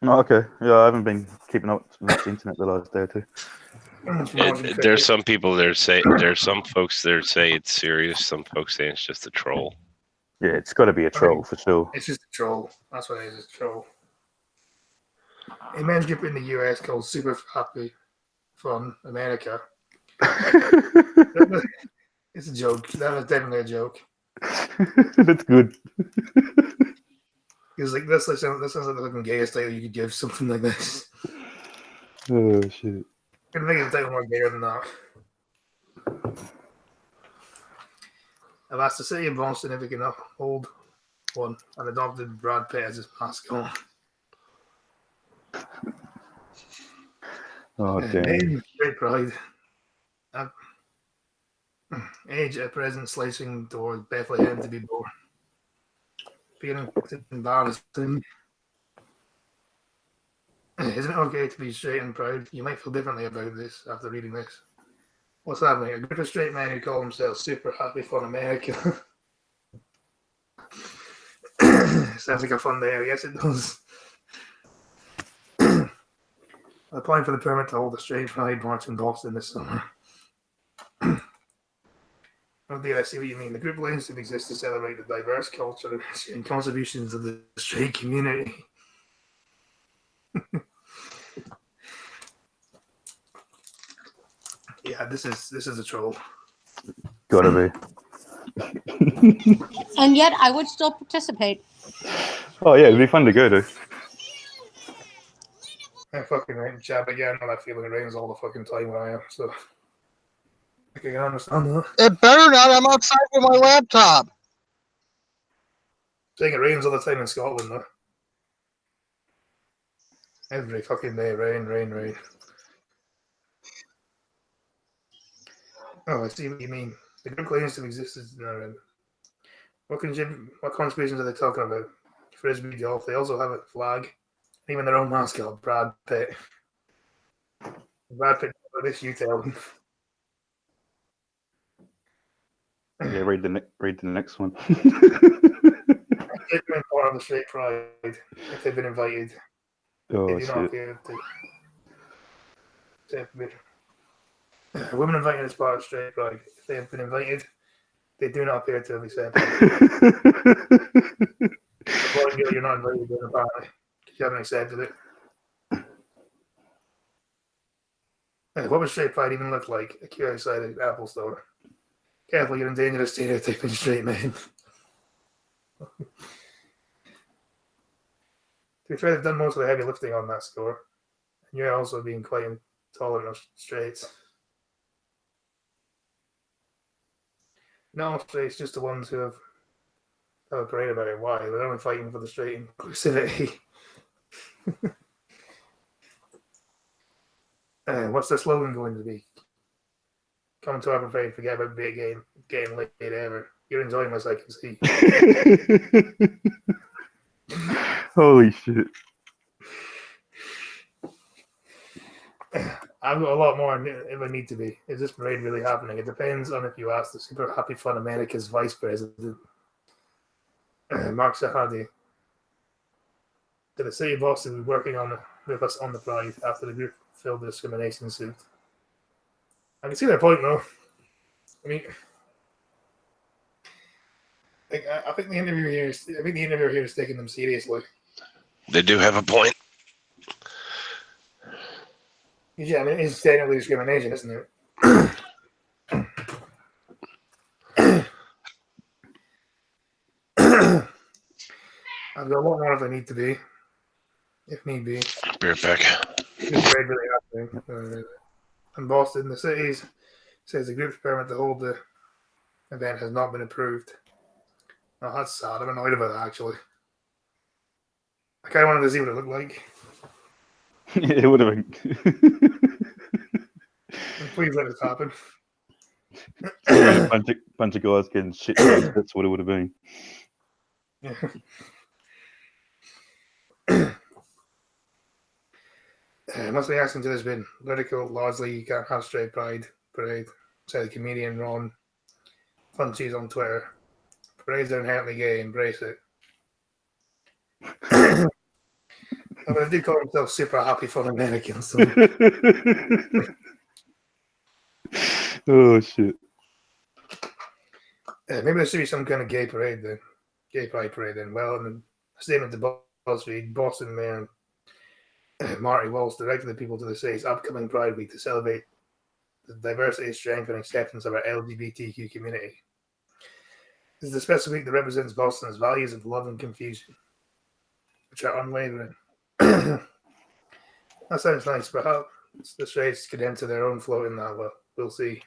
C: No, okay. Yeah, I haven't been keeping up with the internet the last day or two.
A: There's some people that say there's some folks that say it's serious. Some folks say it's just a troll.
C: Yeah, it's got to be a troll for sure.
B: It's just a troll. That's what it is. It's a troll. A men's group in the US called Super Happy Fun America. It's a joke. That was definitely a joke.
C: That's good.
B: Because like this sounds like the fucking gayest title you could give something like this.
C: Oh shit.
B: Couldn't think of a title more gayer than that. I've asked the city of Boston if it can hold one and adopted Brad Pitt as his mascot.
C: Oh damn.
B: Great pride. Age at present slicing towards Bethlehem to be born. Feeling embarrassing. Isn't it okay to be straight and proud? You might feel differently about this after reading this. What's happening? A group of straight men who call themselves Super Happy Fun America. Sounds like a fun day. Yes, it does. Applying for the permit to hold a straight pride march in Boston this summer. Oh dear, I see what you mean. The group claims to exist to celebrate the diverse culture and contributions of the straight community. Yeah, this is a troll.
C: Gotta be.
D: And yet, I would still participate.
C: Oh yeah, it'd be fun to go to.
B: I fucking rain chat again, and I feel like it rains all the fucking time where I am, so I can understand that.
F: It better not. I'm outside with my laptop.
B: Saying it rains all the time in Scotland, though. Every fucking day, rain. Oh, I see what you mean. The group claims to exist as what contributions are they talking about? Frisbee golf. They also have a flag, even their own mascot, Brad Pitt. Brad Pitt, this you tell them.
C: Yeah, read the next one.
B: They've been part of the straight pride if they've been invited.
C: Oh
B: They do not
C: shit.
B: appear to. Women invited as part of straight pride. If they have been invited, they do not appear to have accepted. Boy and girl, you're not invited then, apparently. You haven't accepted it. What would straight pride even look like? A queue outside an Apple store. Careful, you're in danger of stereotyping straight men. To be fair, they've done most of the heavy lifting on that score. And you're also being quite intolerant of straights. No straights, just the ones who have a parade about it. Why? They're only fighting for the straight inclusivity. What's the slogan going to be? Come to our parade, forget about big game, getting late ever. You're enjoying this, I can see.
C: Holy shit.
B: I've got a lot more if I need to be. Is this parade really happening? It depends on if you ask the Super Happy Fun America's Vice President, Mark Sahadi. Did the city of Boston be working with us on the pride after the group filled the discrimination suit? I can see their point, though. I mean, I think the interviewer here is taking them seriously.
A: They do have a point.
B: Yeah, I mean, it's technically discrimination, isn't it? I've got a lot more if I need to be, if need be.
A: Be right back.
B: It's really happening. In Boston, the city says the group's permit to hold the event has not been approved. Oh, that's sad. I'm annoyed about that, actually. I kind of wanted to see what it looked like.
C: It would have been.
B: Please let this happen.
C: bunch of guys getting shit. That's what it would have been.
B: Yeah. Must be asking to this been political. Largely, you can't have straight pride parade. Said the comedian Ron Funches on Twitter. Parades are inherently gay. Embrace it. I mean, they do call themselves super happy fun Americans. So.
C: Oh shit!
B: Maybe there should be some kind of gay parade then. Gay pride parade then. Well, in a statement to BuzzFeed, Boston Mayor Marty Walsh directed the people to the city's upcoming Pride Week to celebrate the diversity, strength, and acceptance of our LGBTQ community. This is a special week that represents Boston's values of love and confusion, which are unwavering. That sounds nice, but how the straights could enter their own float in that? Well, we'll see.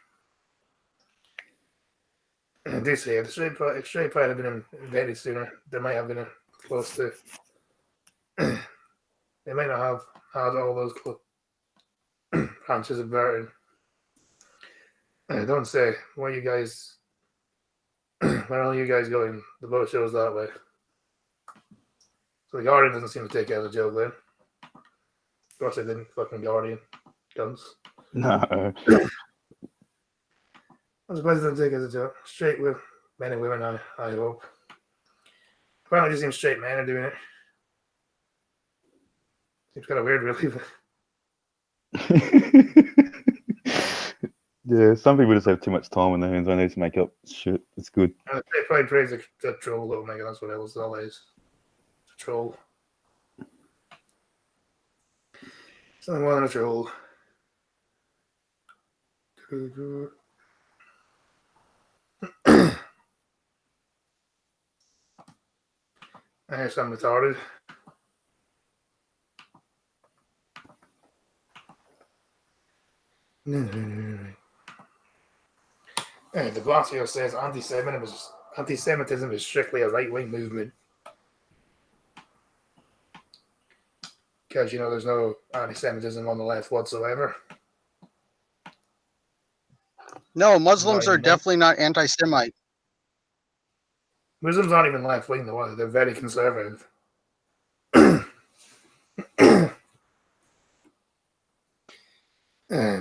B: I do say if the straight pride had been invented sooner, there might have been a close to. They might not have had all those branches of Burton. Don't say. Where you guys? Where are you guys going? The boat shows that way. So the Guardian doesn't seem to take out the joke then. Of course they didn't. Fucking Guardian. Guns.
C: No.
B: I'm surprised they didn't take it as a joke. Straight with men and women, I hope. Apparently just seems straight men are doing it. Seems kind of weird, really.
C: Yeah, some people just have too much time on their hands. I need to make up shit. It's good.
B: Straight pride praise a troll, though, Megan. That's what it was always. It's a troll. Something more than a troll. I hear something retarded. De Blasio says anti-Semitism is strictly a right-wing movement. Because, there's no anti-Semitism on the left whatsoever.
F: No, Muslims are definitely not anti-Semite.
B: Muslims aren't even left-wing, though, are they? They're very conservative.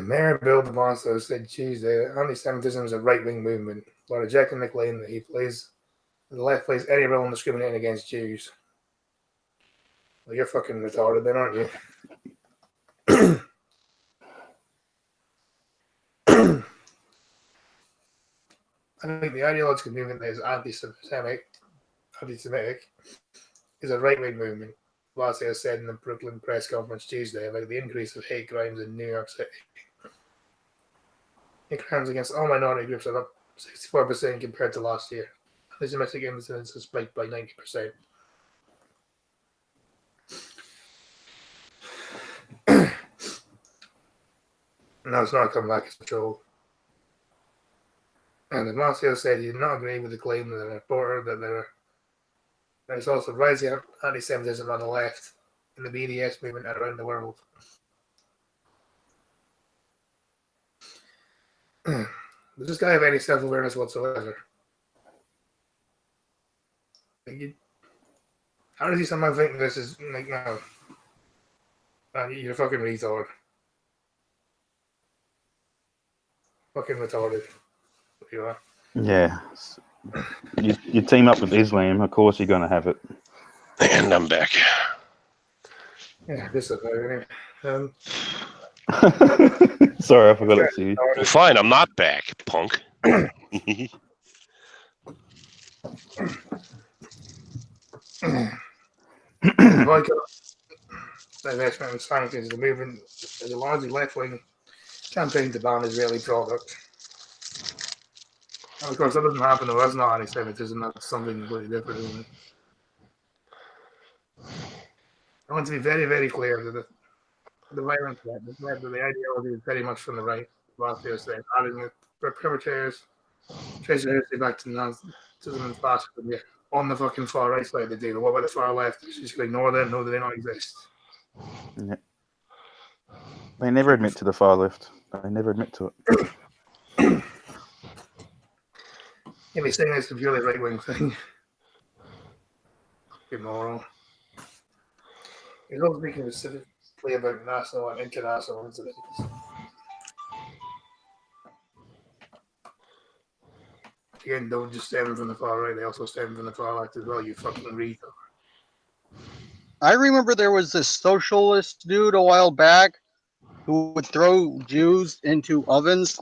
B: Mayor Bill de Blasio said Tuesday that anti-Semitism is a right-wing movement, while rejecting the claim that the left plays any role in discriminating against Jews. Well, you're fucking retarded then, aren't you? I think the ideological movement that is anti-Semitic is a right-wing movement. Blasio said in the Brooklyn press conference Tuesday about the increase of hate crimes in New York City. Hate crimes against all minority groups are up 64% compared to last year. Anti-Semitic incidents have spiked by 90%. Now it's not come back as control. And Blasio said he did not agree with the claim of the reporter that there's also rising anti-Semitism on the left in the BDS movement around the world. Does this guy have any self-awareness whatsoever? How does he somehow think this is like, no? You're a fucking retard. Fucking retarded. You are.
C: Yeah. You team up with Islam, of course you're going to have it.
A: And I'm back.
B: Yeah, this is anyway.
C: Sorry, I forgot it's you.
A: Well, fine, I'm not back, punk.
B: Divestment and sanctions, the movement is a largely left-wing campaign to ban Israeli products. And of course, that doesn't happen though. That's not anti-Semitism. That's something completely different, isn't it? I want to be very, very clear that the violence that the ideology is very much from the right. Blasio said, adding that perpetrators trace their history back to Nazism and fascism. Yeah, on the fucking far right side they do. What about the far left? Just ignore them. No, they don't exist.
C: Yeah. They never admit to the far left. They never admit to it.
B: Yeah, he's saying it's a purely right-wing thing. Immoral. He's also speaking specifically about national and international incidents. Again, don't just stem from the far right, they also stem from the far left as well, you fucking retard.
F: I remember there was this socialist dude a while back who would throw Jews into ovens.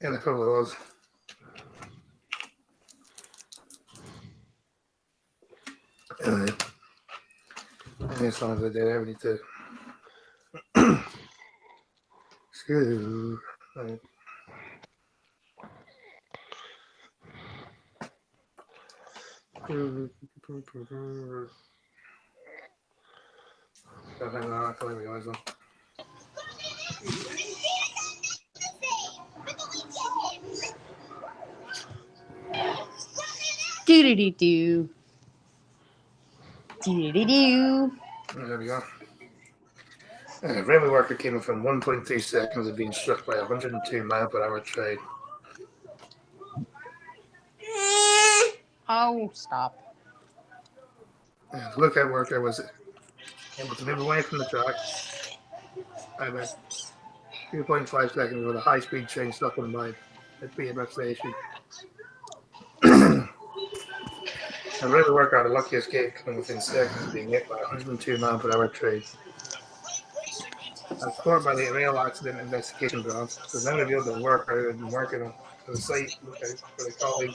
B: Yeah, that probably was. Anyway, as long as I did, I need to. Screw. Right.
D: Do-do-do-do. Do-do-do-do.
B: There we go. A railway worker came from 1.3 seconds of being struck by a 102 mile per hour train.
D: Oh, stop.
B: The lookout worker was able to move away from the track by about 2.5 seconds with a high-speed train stuck on by at Peterborough station. A railway worker had a lucky escape coming within seconds of being hit by a 102 mile per hour train. As covered by the Rail Accident Investigation Branch, it was then revealed that the worker had been working on the site with a colleague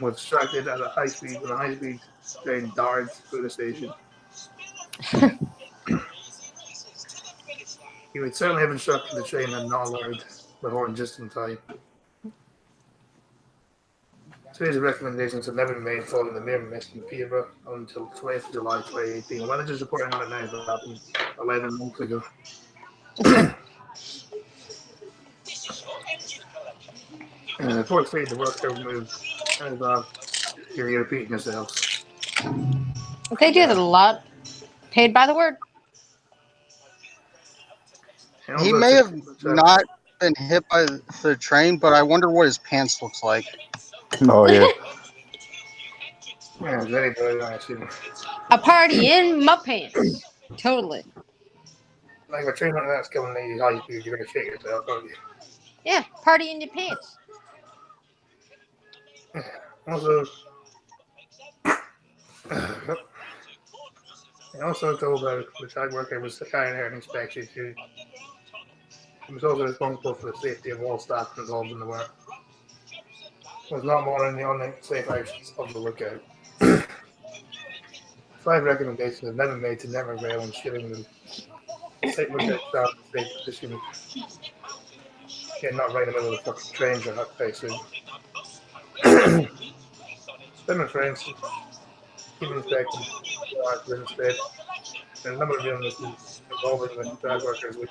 B: was distracted at a high speed when a high-speed train darted through the station. He would certainly have instructed the train had not alerted the horn just in time. Series of recommendations have never been made following the near miss in Peterborough until 20th July 2018. Managers reporting on it now, but happened 11 months ago. The report said the worker moved as you're repeating yourselves.
D: They do that a lot. Paid by the word.
F: He may have not been hit by the train, but I wonder what his pants looks like.
C: Oh, yeah.
B: Yeah, it's very, very nice.
D: A party in my pants. Totally.
B: Like a train like that's coming at you high speed, you're going to shake yourself, aren't you?
D: Yeah, party in your pants.
B: Also, he also told the track worker was carrying her an inspection too. He was also responsible for the safety of all staff involved in the work. Was not more than the unsafe actions of the lookout. 5 recommendations have never made to Never Rail and shilling them. State lookout staff in safe position. Yeah, not right in the middle of the fucking train for that face soon. Them and friends, keep inspecting instead. And a number of illnesses involving the drag workers, which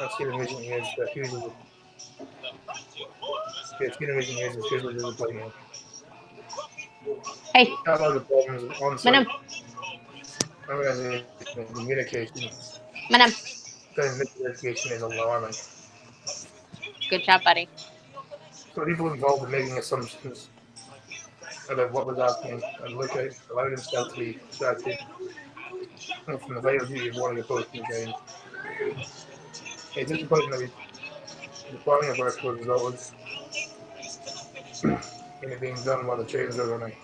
B: I've seen in recent years, hugely disappointing.
D: Hey,
B: Catalog of problems on site,
D: Manam,
B: organization, and communication.
D: Manam.
B: This investigation is alarming.
D: Good job, buddy.
B: So people involved in making assumptions about what was happening and lookout allowed himself to be distracted from the vital duty of warning a posting train. It's disappointing that the planning of work was resulted in it being done while the trains are running.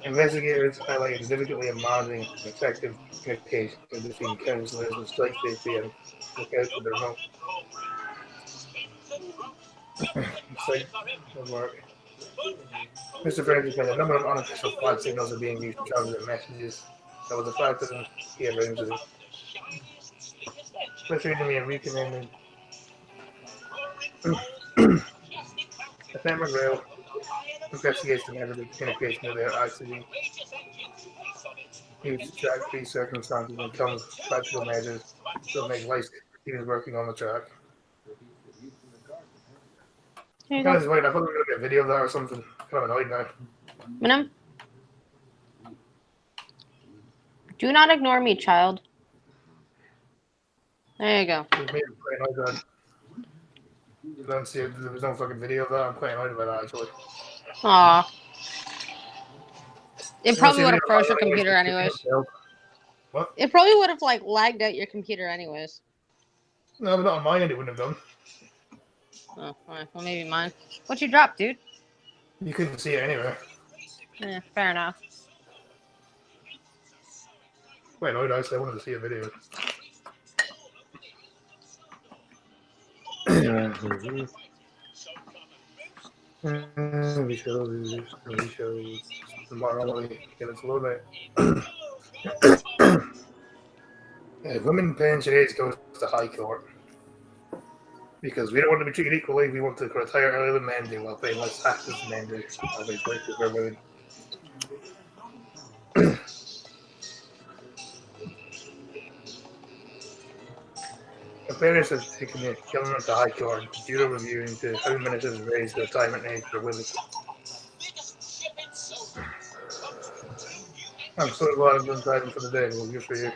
B: Investigators highlighted the difficulty of managing effective communication between councillors and strike safety and lookouts for their home. Site of work. Mr. Francis said a number of unofficial flag signals are being used to transmit messages. That was a fact that he arranged it. Especially to me a recommended the Family Rail investigates the method of communication of their accident. Used to track these circumstances and comes practical measures to make life even working on the track. Guys, wait, I thought we were going to get a video of that or something. I'm kind of annoyed now.
D: Manam. Do not ignore me, child. There you go.
B: It made me quite annoyed that. You don't see it, there was no fucking video of that. I'm quite annoyed about that actually.
D: Aw. It
B: You
D: probably
B: don't
D: would
B: see
D: have
B: a
D: froze
B: video
D: your
B: of
D: computer
B: it,
D: anyways.
B: What?
D: It probably would have like lagged out your computer anyways.
B: No, but not on my end it wouldn't have done.
D: Oh, alright. Well, maybe mine. What you dropped, dude?
B: You couldn't see it anyway.
D: Yeah, fair enough.
B: Quite annoyed actually, I wanted to see a video. We shows tomorrow we get it loaded. Women pension age goes to High Court. Because we don't want to be treated equally, we want to retire earlier than men do while paying less taxes than men do. I'll be grateful for women. The parents have taken the government to High Court due to reviewing to how ministers raise the retirement age for women. I'm so glad I've done time for the day. Well, good for you.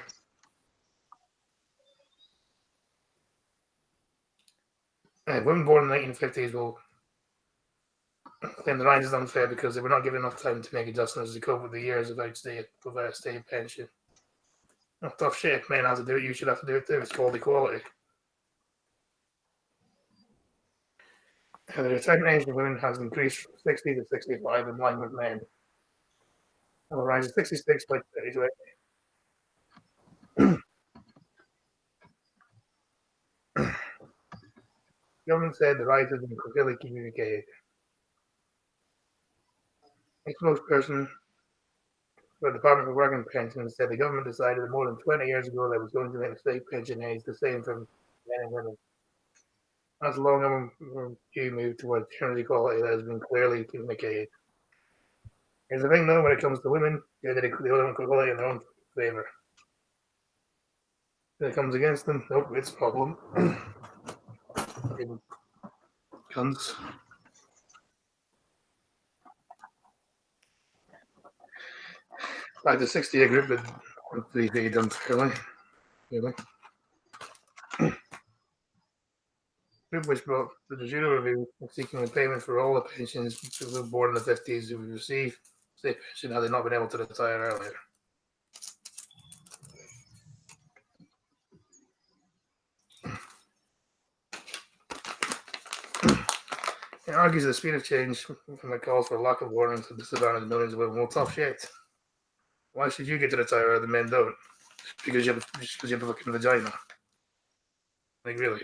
B: Women born in the 1950s will claim the rise is unfair because they were not given enough time to make adjustments to cope with the years of state pension. Oh, tough shit. If men have to do it, you should have to do it too. It's called equality. The retirement age of women has increased from 60 to 65 in line with men. It will rise to 66 by 2028. The government said the rise has been clearly communicated. A spokesperson for the Department of Work and Pensions said the government decided more than 20 years ago that it was going to make the state pension age the same for men and women. That's a long overdue move towards gender equality that has been clearly communicated. Here's the thing though, when it comes to women, they want equality in their own favour. When it comes against them, nope, it's a problem. Cunts. Like the 60-year group that wants to be done fairly. Really. Group which brought the Judo Review seeking a payment for all the pensions people born in the 50s who receive state pension had they not been able to retire earlier. It argues the speed of change from the calls for lack of warnings to disadvantage millions of women. Well, tough shit. Why should you get to retire and the men don't? Just because you have a fucking vagina. Like, really?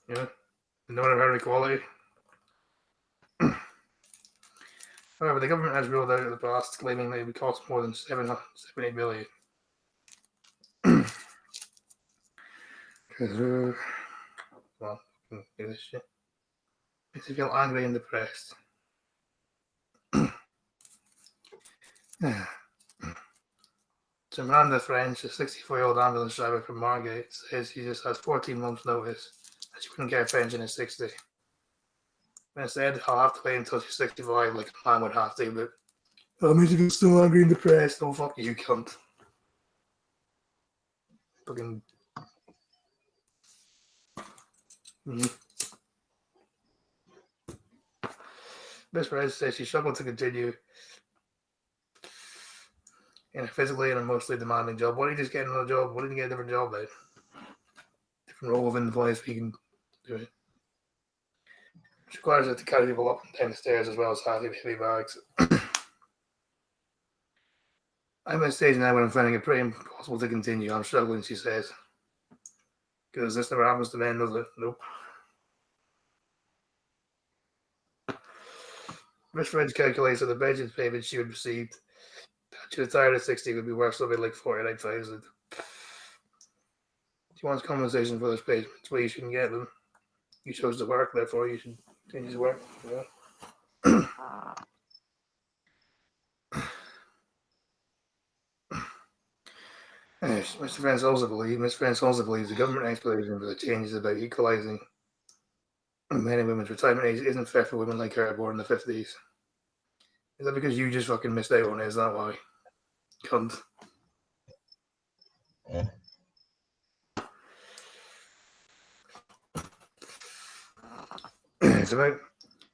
B: Yeah? No one ever had equality? However, the government has ruled out in the past, claiming that it would cost more than 7.8 million. Well, do this shit. Makes you feel angry and depressed. So Miranda French, a 64-year-old ambulance driver from Margate, says he just has 14 months' notice and she wouldn't get a pension at 60. Instead, I'll have to wait until she's 65, like a man would have to, but that makes you feel so angry and depressed. Oh, fuck you, cunt. Fucking. Miss Perez says she struggled to continue in a physically and emotionally demanding job. Why don't you just get another job? Why didn't you get a different job then? Different role within the place where you can do it. Which requires her to carry people up and down the stairs as well as heavy bags. I'm at a stage now where I'm finding it pretty impossible to continue. I'm struggling, she says. Because this never happens to men, does it? Nope. Miss French calculates that the pension payment she would receive she retired at 60 would be worth something like 49,000. She wants compensation for those payments. Well, you shouldn't get them. You chose to work, therefore you should continue to work. Yeah. Miss France also believes the government explanation for the changes about equalising men and women's retirement age isn't fair for women like her born in the 50s. Is that because you just fucking missed out on it? Is that why? Cunt.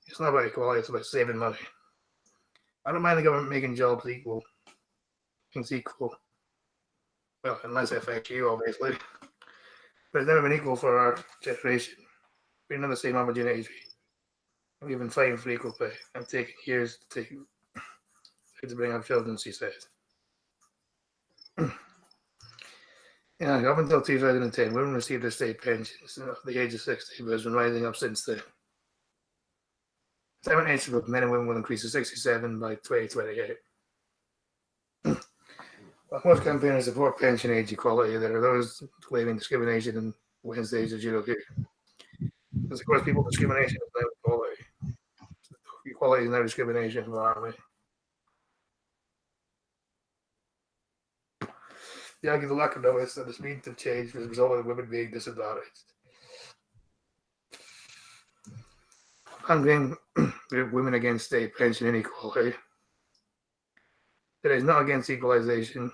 B: It's not about equality, it's about saving money. I don't mind the government making jobs equal. Things equal. Well, unless it affects you, obviously. But it's never been equal for our generation. We're not the same opportunities. We've been fighting for equal pay. I'm taking years to bring up children, she says. Up until 2010, women received their state pensions at the age of 60, but has been rising up since then. Retirement age for men and women will increase to 67 by 2028. While most campaigners support pension age equality, there are those claiming discrimination in Wednesday's GOP. Because, of course, people discrimination is now equality. Equality is now discrimination, aren't we? They argue the lack of notice that the speed of change has resulted in women being disadvantaged. Campaign women against state pension inequality. It is not against equalisation.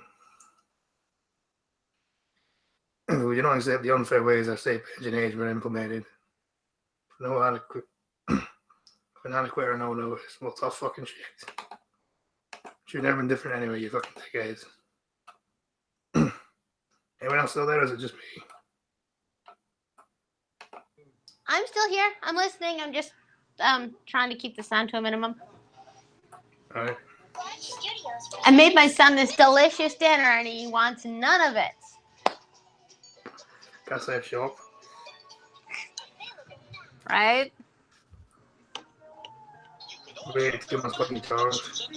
B: We do not accept the unfair ways our state pension age were implemented. No adequate or no notice. Well, tough fucking shit. Should never been different anyway, you fucking decades. Anyone else still there, or is it just me?
D: I'm still here. I'm listening. I'm just trying to keep the sound to a minimum.
B: All right.
D: I made my son this delicious dinner, and he wants none of it.
B: Guess that shop.
D: Right?
B: Wait, give us fucking charms.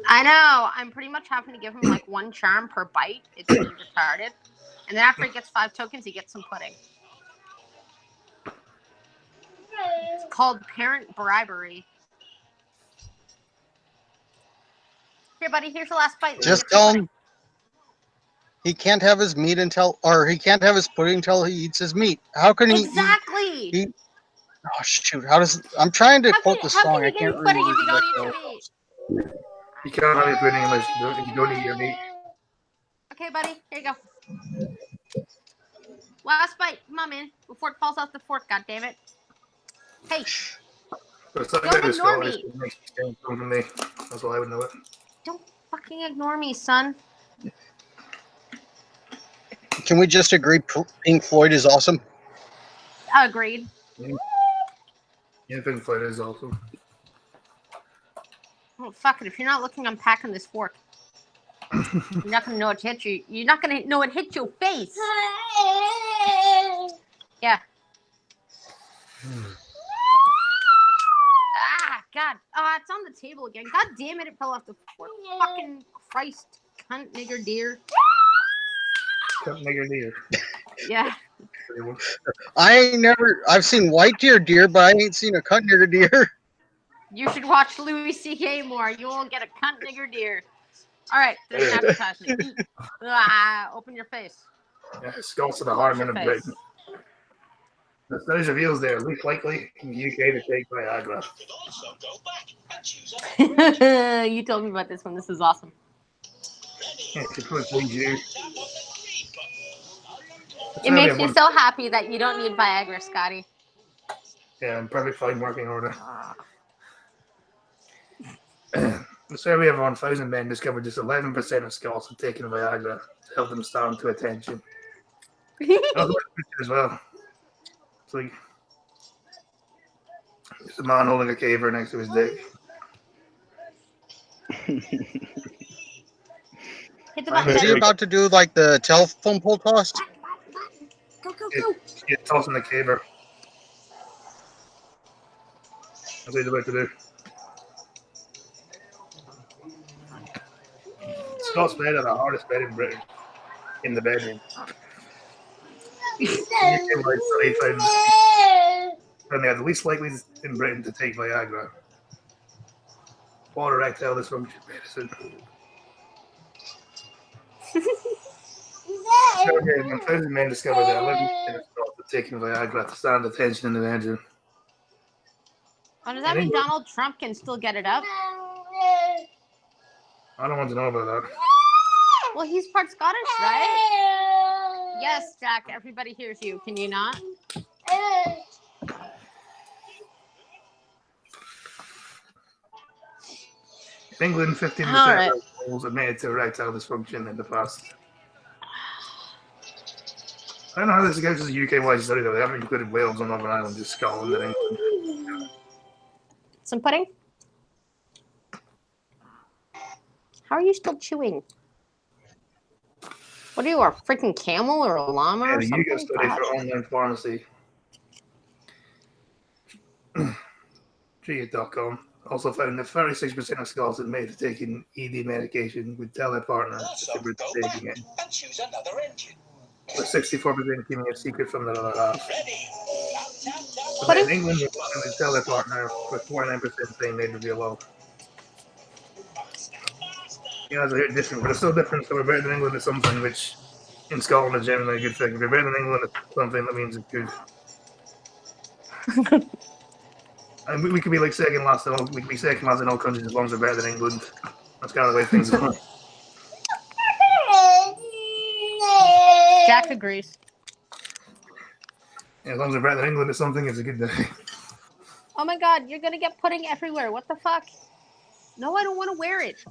D: I know. I'm pretty much having to give him like one charm per bite. It's really retarded. And then after he gets 5 tokens, he gets some pudding. It's called parent bribery. Here, buddy. Here's the last bite.
F: Just tell him he can't have his meat he can't have his pudding until he eats his meat. How can he?
D: Exactly.
F: Oh shoot! I'm trying to quote the song. I can't
D: pudding if you don't eat
F: remember.
D: your meat?
B: You can't have your pudding unless you don't eat your meat.
D: Okay, buddy. Here you go. Last bite. Come on, man. Before it falls off the fork, goddammit. Hey. Don't ignore me.
B: That's why I would know it.
D: Don't fucking ignore me, son.
F: Can we just agree Pink Floyd is awesome?
D: Agreed.
B: Yeah, Pink Floyd is awesome.
D: Oh, fuck it. If you're not looking, I'm packing this fork. You're not gonna know it hit you. You're not gonna know it hit your face. Yeah. Ah, God. It's on the table again. God damn it, it fell off the fork. Fucking Christ. Cunt, nigger, deer.
B: Cunt, nigger, deer.
D: Yeah.
F: I've seen white deer, but I ain't seen a cunt nigger deer.
D: You should watch Louis C.K. more. You will get a cunt, nigger, deer. All right, there's an advertisement. Eat. Open your face.
B: Yeah, skulls to the heart and Britain. The studies reveals they are least likely in the UK to take Viagra.
D: You told me about this one. This is awesome.
B: Yeah, to put you.
D: It makes me so happy that you don't need Viagra, Scotty.
B: Yeah, in perfect fine working order. The survey of 1,000 men discovered just 11% of Scots had taken Viagra to help them stand to attention. As well. It's like it's a man holding a caver next to his dick.
F: Is he about to do like the telephone pole toss?
D: Go.
B: He's tossing the caver. That's what he's about to do. Scott's bed are the hardest bed in Britain. In the bedroom. And they are the least likely in Britain to take Viagra. Or erectile dysfunction medicine. Survey of 1,000 men discovered that 11% of Scots had taken Viagra to stand attention in the bedroom.
D: Oh, does that mean Donald Trump can still get it up?
B: I don't want to know about that.
D: Well, he's part Scottish, right? Yes, Jack, everybody hears you. Can you not?
B: In England, 15% of couples admitted to erectile dysfunction in the past. I don't know how this goes as a UK-wide study, though. They haven't included Wales or Northern Ireland, just Scotland and England.
D: Some pudding? How are you still chewing? What are you, a freaking camel or a llama or something?
B: The UK study for online pharmacy. Treated.com also found that 36% of Scots admitted to taking ED medication would tell their partner that they were taking it. With 64% keeping it secret from the other half. But in England, they would tell their partner, with 49% saying they'd reveal love. Yeah, it's a bit different, but it's still different. So we're better than England at something, which in Scotland is generally a good thing. If you're better than England at something, that means it's good. And we could be like second last in all. We could be second last in all countries as long as we're better than England. That's kind of the way things are.
D: Jack agrees.
B: Yeah, as long as we're better than England at something, it's a good day.
D: Oh my God, you're gonna get pudding everywhere. What the fuck? No, I don't want to wear it.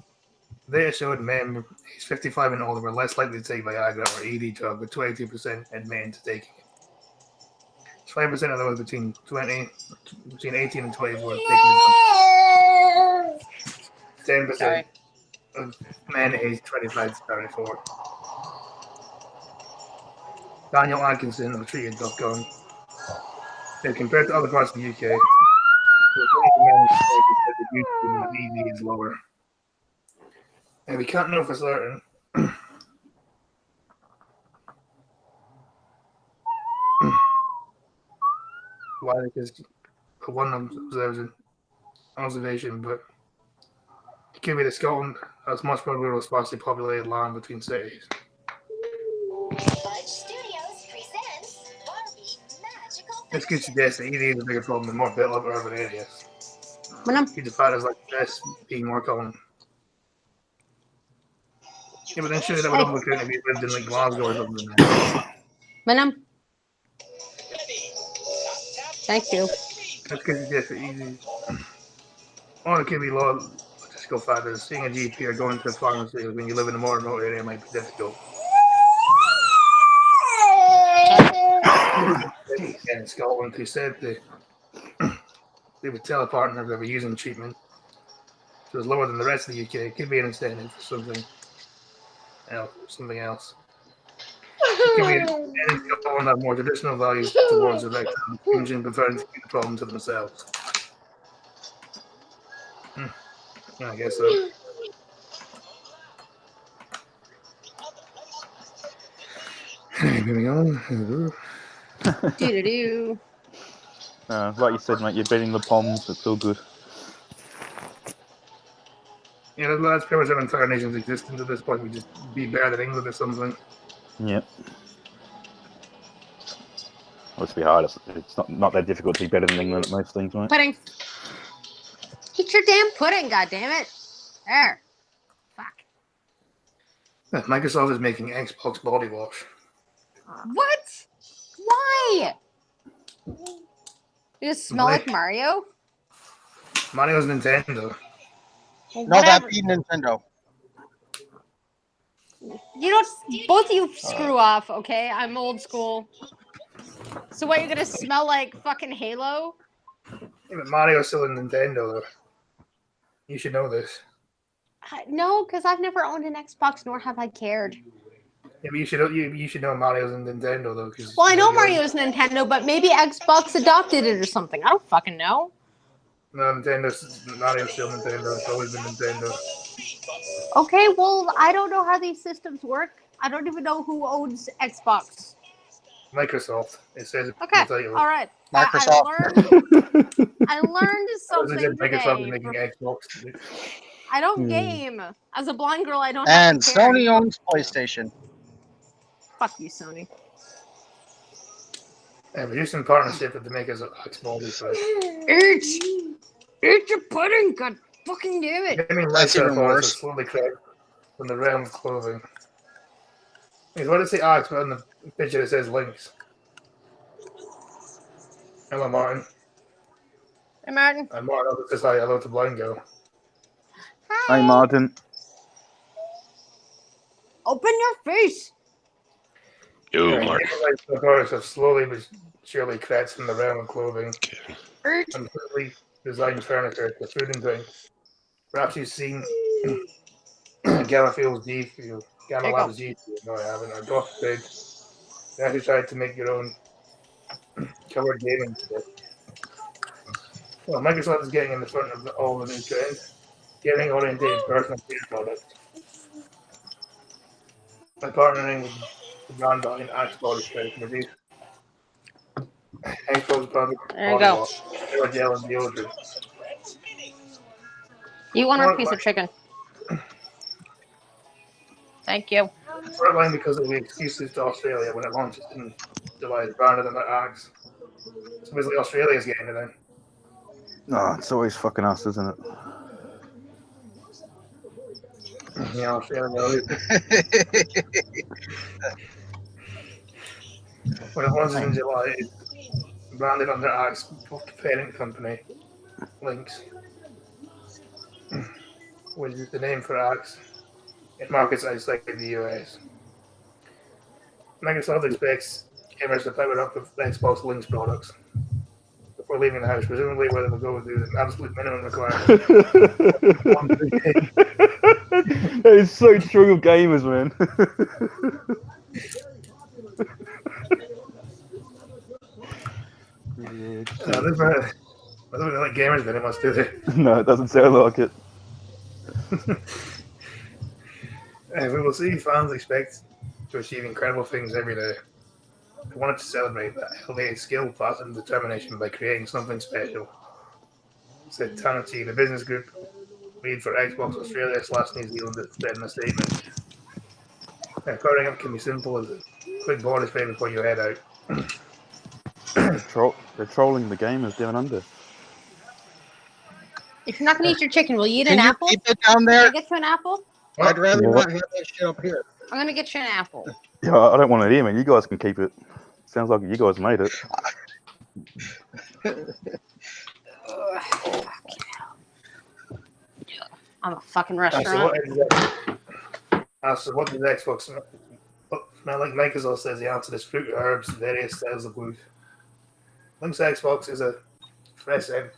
B: They showed men aged 55 and older were less likely to take Viagra or ED drug, with 22% admitting to taking it. 5% of those between 18 and 24 taking the drug. 10% of men aged 25 to 34. Daniel Atkinson of Treated.com said compared to other parts of the UK, the ED is lower. And we can't know for certain. Why? Because one observation, but it could be that Scotland has much more rural, sparsely populated land between cities. This could suggest that ED is a bigger problem in more built-up urban areas. Due to factors like this being more common. Yeah, but then surely that would also count if you lived in like Glasgow or something.
D: Madam. Thank you.
B: That's because it's just easy. Or it could be logistical factors. Seeing a GP or going to a pharmacy when you live in a more remote area might be difficult. In Scotland, who said they would tell a partner if they were using treatment So it's lower than the rest of the UK. It could be an incentive for something else. It could be an Scotland have more traditional values towards electoral inclusion, preferring to keep the problem to themselves. I guess so. Moving on.
D: Do-do-do.
C: Like you said, mate, you're betting the Poms. It's all good.
B: Yeah, that's pretty much our entire nation's existence at this point. We just be better than England or something.
C: Yep. Let's be hard. It's not that difficult to be better than England at most things, mate.
D: Pudding. Eat your damn pudding, goddammit. There. Fuck.
B: Microsoft is making Xbox body wash.
D: What? Why? You just smell
B: Why?
D: like Mario?
B: Mario's Nintendo.
D: Well,
F: No, that'd
D: whatever.
F: be Nintendo.
D: You don't. Both of you screw off, okay? I'm old school. So what? You're gonna smell like fucking Halo?
B: Yeah, but Mario's still in Nintendo, though. You should know this.
D: No, because I've never owned an Xbox, nor have I cared.
B: Yeah, but you should know Mario's in Nintendo, though.
D: Well, I know Mario's Nintendo, but maybe Xbox adopted it or something. I don't fucking know.
B: No, Mario's still Nintendo. It's always been Nintendo.
D: Okay, well, I don't know how these systems work. I don't even know who owns Xbox.
B: Microsoft. It says
D: Okay,
B: title.
D: all right.
F: Microsoft.
D: I learned something
B: Microsoft is
D: today.
B: making Xbox.
D: I don't game. As a blind girl, I don't
F: And
D: have to care.
F: Sony owns PlayStation.
D: Fuck you, Sony.
B: Yeah, we're just in partnership with the makers of Xbox.
D: Eat your pudding, god fucking damn it.
B: Gaming
F: That's
B: lifestyle
F: even
B: products
F: worse.
B: are slowly crept from the realm of clothing. Why does it say Axe, but on the picture it says Links? Hello, Martin.
D: Hey, Martin.
B: And Martin also says hi, hello to Blind Girl.
C: Hey, Martin.
D: Open your face.
A: Yo,
B: Yeah,
A: Mark.
B: gaming lifestyle products have slowly but surely crept from the realm of clothing.
D: Eat.
B: Completely designed furniture to food and drink. Perhaps you've seen Gamma G Fuel. Gamma Labs G Fuel. No, I haven't. Or Goth Big. You actually tried to make your own covered gaming kit. Well, Microsoft is getting in the front of all the new trends. Gaming oriented personal care products. By partnering with the brand behind Axe Body Spray to reduce Xbox product
D: There you go.
B: or gel and deodorant.
D: You want a piece of chicken. Thank you.
B: Frontline because of the excuses to Australia when it launches in July is branded under Axe. So basically Australia's getting it then.
C: Oh, it's always fucking us, isn't it?
B: Yeah, Australia. When it launches in July, it's branded under Axe parent company, Lynx, which is the name for Axe. It markets outside the US. Microsoft expects gamers to power up with Xbox Lynx products before leaving the house, presumably where they will go do the absolute minimum requirement.
C: That is so true of gamers, man.
B: I don't really like gamers very much, do they?
C: No, it doesn't sound like it.
B: We will see fans expect to achieve incredible things every day. I wanted to celebrate that elevated skill, passion, and determination by creating something special, said Tanati, the business group lead for Xbox Australia / New Zealand, said in a statement. Powering up can be simple as a quick body spray before you head out.
C: They're trolling the gamers down under.
D: If you're not gonna eat your chicken, will you eat
F: Can
D: an
F: you
D: apple?
F: keep it down
D: Can
F: there?
D: I get you an apple?
F: I'd rather
C: What?
F: not have that shit up here.
D: I'm gonna get you an apple.
C: Yeah, I don't want it here, man. You guys can keep it. Sounds like you guys made it.
D: I'm a fucking
B: So
D: restaurant.
B: what does Xbox smell like? Microsoft says the answer is fruit, herbs, various styles of wood. Lynx Xbox is a fresh egg.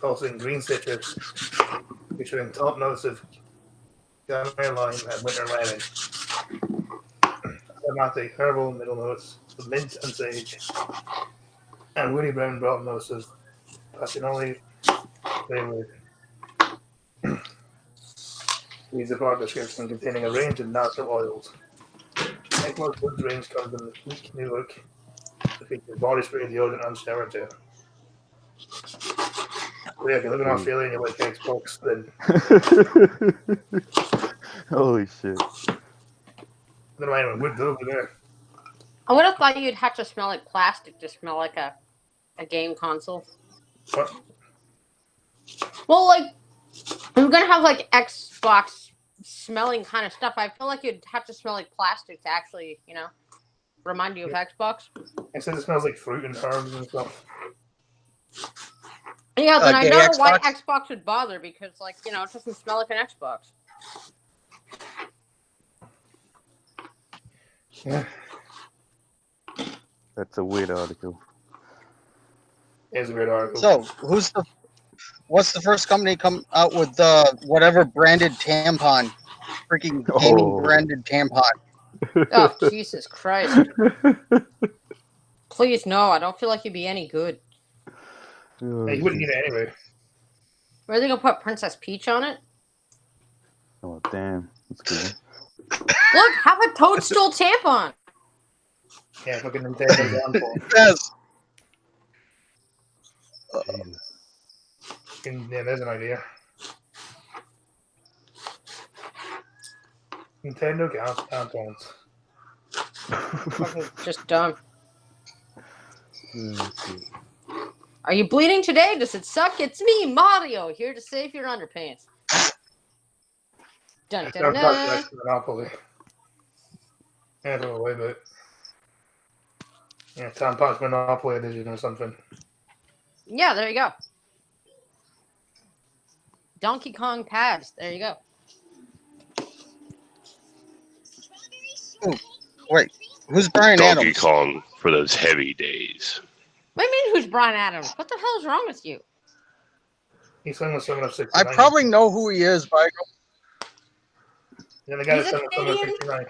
B: also in green citrus, featuring top notes of caramel lime and winter lemon. Aromatic herbal middle notes of mint and sage, and woody brown bottom notes of patchouli flavored. These are product description containing a range of natural oils. Equinox Woods range comes in a sleek new look that features body spray, deodorant, and shower gel. So yeah, if you live in Australia and you like Xbox, then
C: Holy shit.
B: I don't know anyone would do over there.
D: I would have thought you'd have to smell like plastic to smell like a game console.
B: What?
D: Well, like, if you're gonna have like Xbox smelling kind of stuff, I feel like you'd have to smell like plastic to actually, you know, remind you of Xbox.
B: It says it smells like fruit and herbs and stuff.
D: Yeah, then I
F: gay
D: know why
F: Xbox?
D: Xbox would bother, because, like, you know, it doesn't smell like an Xbox.
B: Yeah,
C: That's a weird article.
B: it's a weird article.
F: So, what's the first company come out with whatever branded tampon? Freaking gaming
C: Oh.
F: branded tampon.
D: Oh, Jesus Christ. Please, no, I don't feel like you'd be any good.
C: Oh,
B: Yeah, you wouldn't need it anyway.
D: Are they gonna put Princess Peach on it?
C: oh, damn. That's cool.
D: Look, have a toadstool tampon.
B: Yeah, fucking Nintendo downfall.
F: Yes.
B: Yeah, there's an idea. Nintendo tampons.
D: Fucking just dumb. Are you bleeding today? Does it suck? It's me, Mario, here to save your underpants. Dun
B: That's
D: dun
B: not
D: dun.
B: that's Monopoly. Yeah, I don't know why, but yeah, tampons Monopoly edition or something.
D: Yeah, there you go. Donkey Kong pads. There you go.
F: Wait, who's Brian
A: Donkey
F: Adams?
A: Kong for those heavy days.
D: What do you mean, who's Brian Adams? What the hell is wrong with you?
B: He sang the 7 of
F: I
B: 69.
F: probably know who he is, but I don't.
B: Yeah, the guy that
D: He's a
B: sang the 7 of
D: Canadian?
B: 69.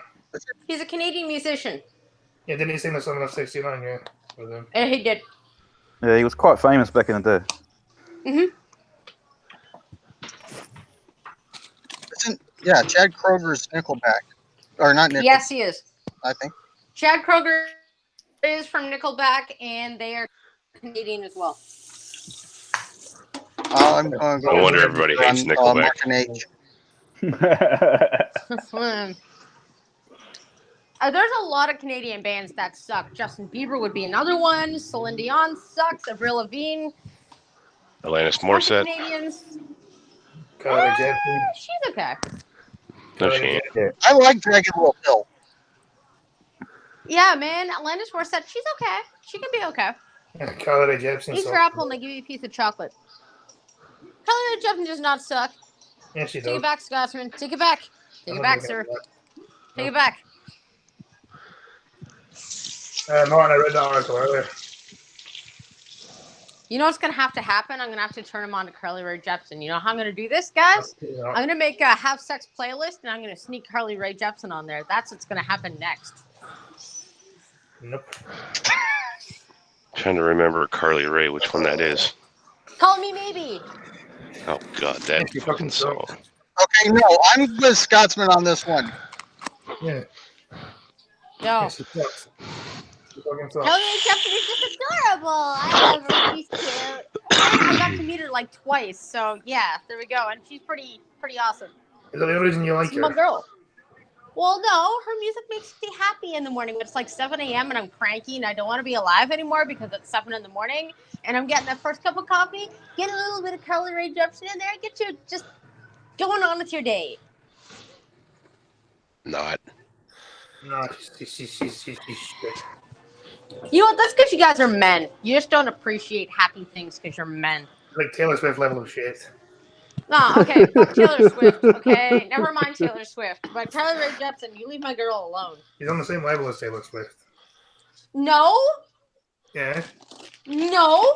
D: He's a Canadian musician.
B: Yeah, didn't he sing the 7 of 69? Yeah, with him.
D: And he did.
C: Yeah, he was quite famous back in the day.
F: Yeah, Chad Kroger's Nickelback. Or not Nickelback,
D: Yes, he is.
F: I think.
D: Chad Kroger is from Nickelback, and they are Canadian as well.
F: I'm going to go
A: No wonder everybody hates Nickelback.
F: Martin H.
D: There's a lot of Canadian bands that suck. Justin Bieber would be another one. Celine Dion sucks. Avril Lavigne.
A: Alanis
D: Bunch of
A: Morissette.
D: Canadians.
B: Carly Jepsen.
D: She's okay.
A: No, she ain't.
F: I like Dragon Roll Hill.
D: Yeah, man. Alanis Morissette, she's okay. She can be okay.
B: Yeah, Carly Jepsen.
D: Eat
B: sucks.
D: your apple and they give you a piece of chocolate. Carly Rae Jepsen does not suck.
B: Yeah, she
D: Take
B: does.
D: it back, Scotsman. Take it back. Take it back, sir. Take it back.
B: Martin, I read that article earlier.
D: You know what's going to happen? I'm going to have to turn him on to Carly Rae Jepsen. You know how I'm going to do this, guys?
B: You know,
D: I'm going to make a Have Sex playlist, and I'm going to sneak Carly Rae Jepsen on there. That's what's going to happen next.
B: nope.
A: Trying to remember Carly Rae, which one that is.
D: Call Me Maybe.
A: Oh God, that
B: You
A: fucking
B: fucking
A: song.
B: suck.
F: Okay, no, I'm the Scotsman on this one.
B: Yeah,
D: No.
B: she sucks. She fucking sucks.
D: Carly Rae Jepsen is just adorable. I love her. She's cute. I got to meet her like twice, so yeah, there we go. And she's pretty awesome.
B: Is that the only reason you like
D: She's my
B: her?
D: girl. Well, no, her music makes me happy in the morning. It's like 7 a.m. and I'm cranky and I don't want to be alive anymore because it's 7 in the morning and I'm getting that first cup of coffee. Get a little bit of Carly Rae Jepsen in there, get you just going on with your day.
A: Not.
B: No, she's shit.
D: You know what? That's because you guys are men. You just don't appreciate happy things because you're men.
B: Like Taylor Swift level of shit.
D: No, okay, fuck Taylor Swift, okay? Never mind Taylor Swift. But Carly Rae Jepsen, you leave my girl alone.
B: She's on the same level as Taylor Swift.
D: No?
B: Yeah.
D: No?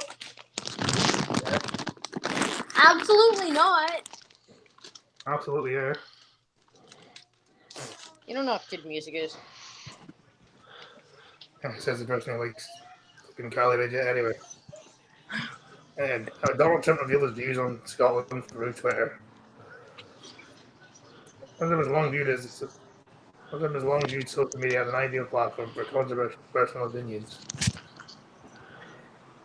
D: Absolutely not.
B: Absolutely, yeah.
D: You don't know what good music is.
B: And says the person who likes fucking Carly Rae Jepsen anyway. And Donald Trump revealed his views on Scotland through Twitter. One of them is long viewed social media as an ideal platform for controversial personal opinions.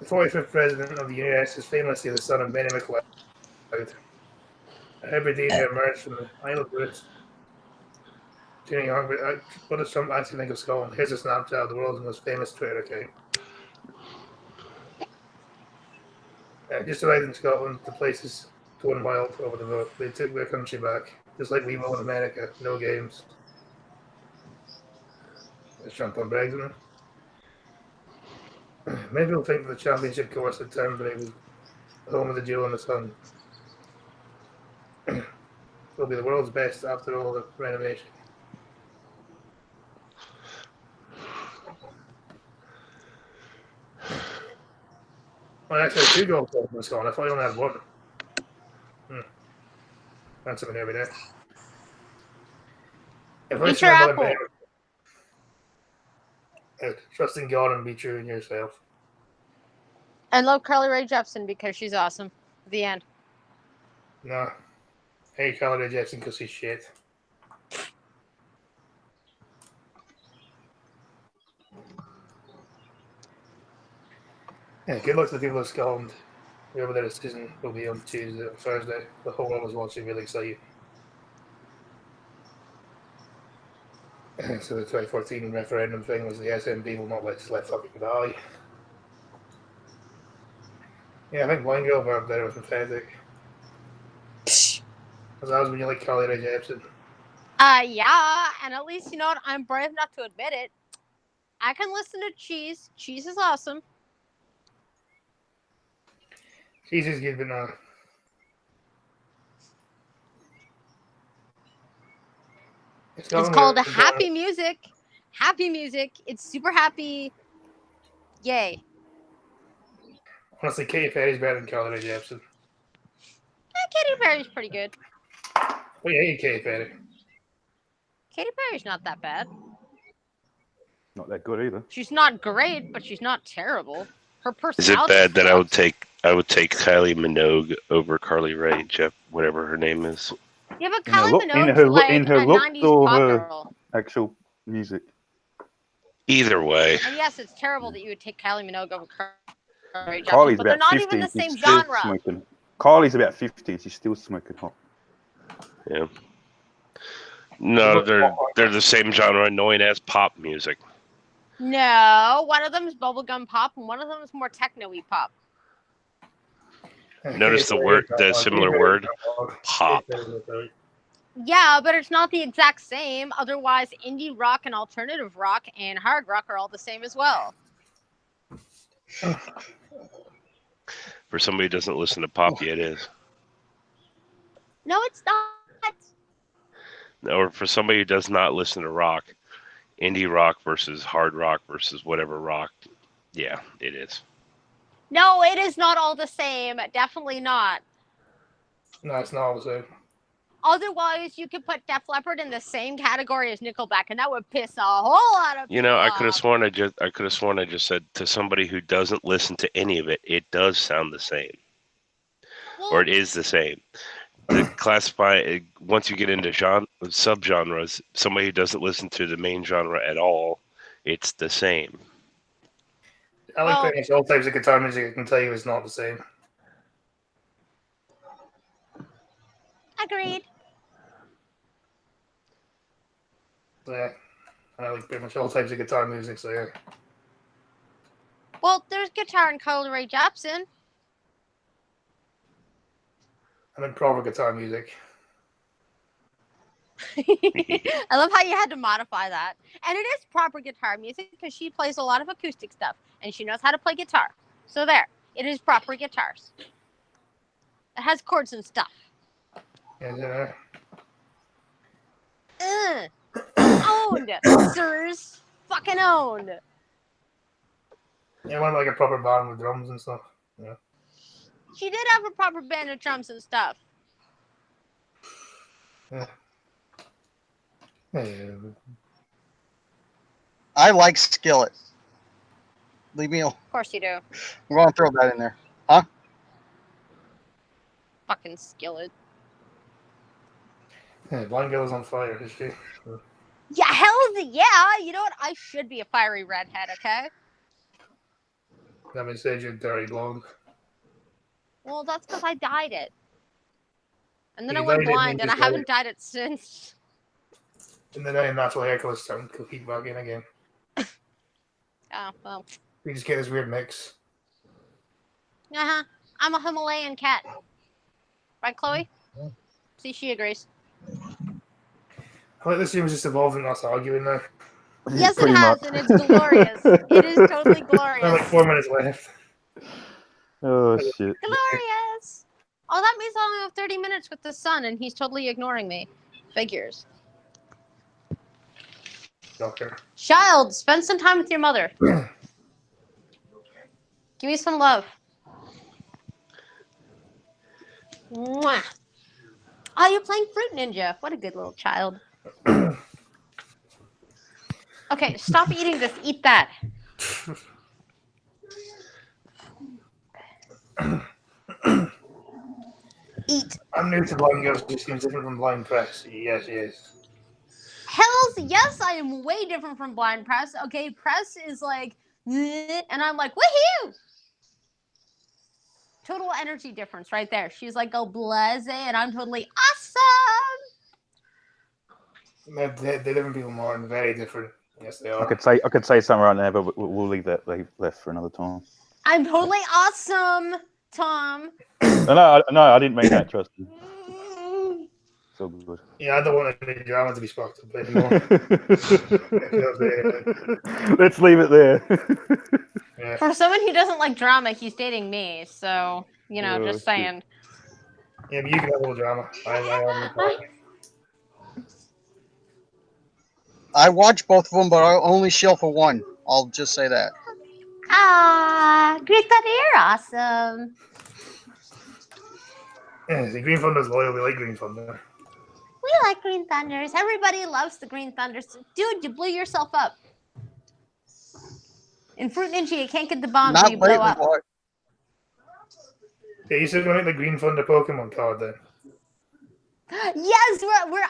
B: The 45th president of the US is famously the son of Benny McLeod, a Hebridean who emerged from the Isle of Wight. Tuning on, what does Trump actually think of Scotland? Here's a Snapchat of the world's most famous Twitter account. Just arrived in Scotland, the place is going wild over the vote. They took their country back, just like we will in America. No games. Is Trump on Brexit? Many people think that the championship course at Turnberry was the home of the Jewel in the Sun. Will be the world's best after all the renovation. Well, actually, 2 golf courses in Scotland. I thought I only had 1. That's something every day.
D: Eat your apple.
B: Trust in God and be true in yourself.
D: And love Carly Rae Jepsen because she's awesome. The end.
B: No. Hey, Carly Rae Jepsen because she's shit. Yeah, good luck to the people of Scotland. Whoever their decision will be on Tuesday or Thursday. The whole world is watching, really excited. So the 2014 referendum thing was the SNP will not let fucking die. Yeah, I think Blind Girl Verb there was pathetic. Because that was when you like Carly Rae Jepsen.
D: Yeah, and at least, you know what, I'm brave enough to admit it. I can listen to Cheese. Cheese is awesome.
B: Cheese is good, but no.
D: It's called Happy Music. Happy Music. It's super happy. Yay.
B: Honestly, Katy Perry's better than Carly Rae Jepsen.
D: Katy Perry's pretty good.
B: Oh, yeah, you Katy Perry.
D: Katy Perry's not that bad.
C: Not that good either.
D: She's not great, but she's not terrible. Her
A: Is
D: personality.
A: it bad that I would take Kylie Minogue over Carly Rae Jepsen, whatever her name is?
D: Yeah, but
C: In her
D: Kylie
C: look- in
D: Minogue's
C: her
D: like
C: look- in her
D: a
C: look
D: 90s
C: or
D: pop
C: her-
D: girl.
C: Actual music.
A: Either way,
D: And yes, it's terrible that you would take Kylie Minogue over Carly Rae Jepsen,
C: Carly's
D: but they're
C: about
D: not
C: 50.
D: even the
C: and
D: same
C: she's still
D: genre.
C: smoking. Carly's about 50. She's still smoking hot.
A: yeah. No, they're the same genre, annoying as pop music.
D: No, one of them is bubblegum pop, and one of them is more techno-y pop.
A: Notice the similar word, pop.
D: Yeah, but it's not the exact same. Otherwise, indie rock and alternative rock and hard rock are all the same as well.
A: For somebody who doesn't listen to pop, yeah, it is.
D: No, it's not.
A: Or for somebody who does not listen to rock, indie rock versus hard rock versus whatever rock, yeah, it is.
D: No, it is not all the same. Definitely not.
B: No, it's not all the same.
D: Otherwise, you could put Def Leppard in the same category as Nickelback, and that would piss a whole lot of people
A: You know, I could have
D: off.
A: sworn I just said to somebody who doesn't listen to any of it, it does sound the same, or it is the same. To classify it, once you get into subgenres, somebody who doesn't listen to the main genre at all, it's the same.
B: I like pretty much all types of guitar music. I can tell you it's not the same.
D: Agreed.
B: Yeah, I like pretty much all types of guitar music. So yeah.
D: Well, there's guitar in Carly Rae Jepsen.
B: I mean proper guitar music.
D: I love how you had to modify that. And it is proper guitar music because she plays a lot of acoustic stuff and she knows how to play guitar. So there, it is proper guitars. It has chords and stuff.
B: Yeah.
D: Owned, sirs. Fucking owned.
B: Yeah, I want like a proper band with drums and stuff. Yeah.
D: She did have a proper band of drums and stuff.
B: Yeah.
F: I like Skillet. Leave me alone.
D: Of course you do.
F: I'm going to throw that in there.
D: Fucking Skillet.
B: Yeah, Blind Girl is on fire, is she?
D: Yeah, hell yeah. You know what? I should be a fiery redhead, okay?
B: That means say you're dirty blonde.
D: Well, that's because I dyed it. And then
B: You
D: I went
B: dyed it and
D: blind,
B: then
D: and I
B: just dyed
D: haven't
B: it.
D: dyed it since.
B: And then I natural hair color starting to keep back in again.
D: Oh, well.
B: We just get this weird mix.
D: Uh-huh. I'm a Himalayan cat. Right, Chloe?
B: Yeah.
D: See, she agrees.
B: I like this game is just evolving us arguing now.
D: Yes, it
C: Pretty
D: has,
C: much.
D: and it's glorious. It is totally
B: I have like
D: glorious.
B: 4 minutes left.
C: Oh shit.
D: Glorious! Oh, that means I only have 30 minutes with the sun, and he's totally ignoring me. Figures.
B: Doctor.
D: Child, spend some time with your mother. Give me some love. Mwah. Oh, you're playing Fruit Ninja. What a good little child. Okay, stop eating this. Eat that. Eat.
B: I'm new to Blind Girls. She seems different from Blind Press. Yes, she is.
D: Hells yes, I am way different from Blind Press. Okay, Press is like, "Bleh," and I'm like, woohoo! Total energy difference right there. She's like, oh, blase, and I'm totally awesome.
B: They're different people, Martin. Very different. Yes, they
C: I
B: are.
C: could say something right now, but we'll leave that left for another time.
D: I'm totally awesome, Tom.
C: No, I didn't mean that. Trust me. So good.
B: Yeah, I don't want any drama to be sparked up anymore.
C: Let's leave it there.
B: Yeah.
D: For someone who doesn't like drama, he's dating me, so, you know,
C: Oh,
D: just saying.
B: Yeah, but you can have a little drama.
F: I watch both of them, but I only shill for one. I'll just say that.
D: Ah, Green Thunder, you're awesome.
B: Yeah, see, Green Thunder's loyal. We like Green Thunder.
D: We like Green Thunders. Everybody loves the Green Thunders. Dude, you blew yourself up. In Fruit Ninja, you can't get the bombs
F: Not
D: when you blow
F: lately,
D: up.
F: boy.
B: Yeah, you said going to make the Green Thunder Pokemon card then.
D: Yes,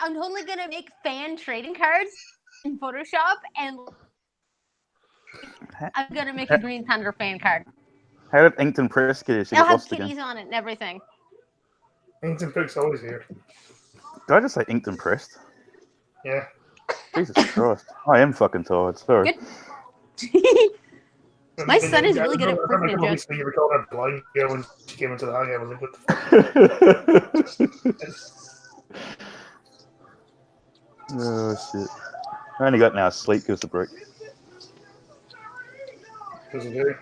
D: I'm totally gonna make fan trading cards in Photoshop, and I'm gonna make a Green Thunder fan card.
C: How did Inkton Press get here? She
D: It'll
C: got
D: have
C: lost again.
D: kitties on it and everything.
B: Inkton Prick's always here.
C: Did I just say Inkton Pressed?
B: Yeah.
C: Jesus Christ. I am fucking tired. Sorry.
D: Good. My son is really good at Fruit
B: Ninja.
D: Ninja.
B: You were calling her Blind Girl when she came into the house. I was like, what the fuck?
C: Oh shit. I only got now sleep because of the break.
B: Does it do?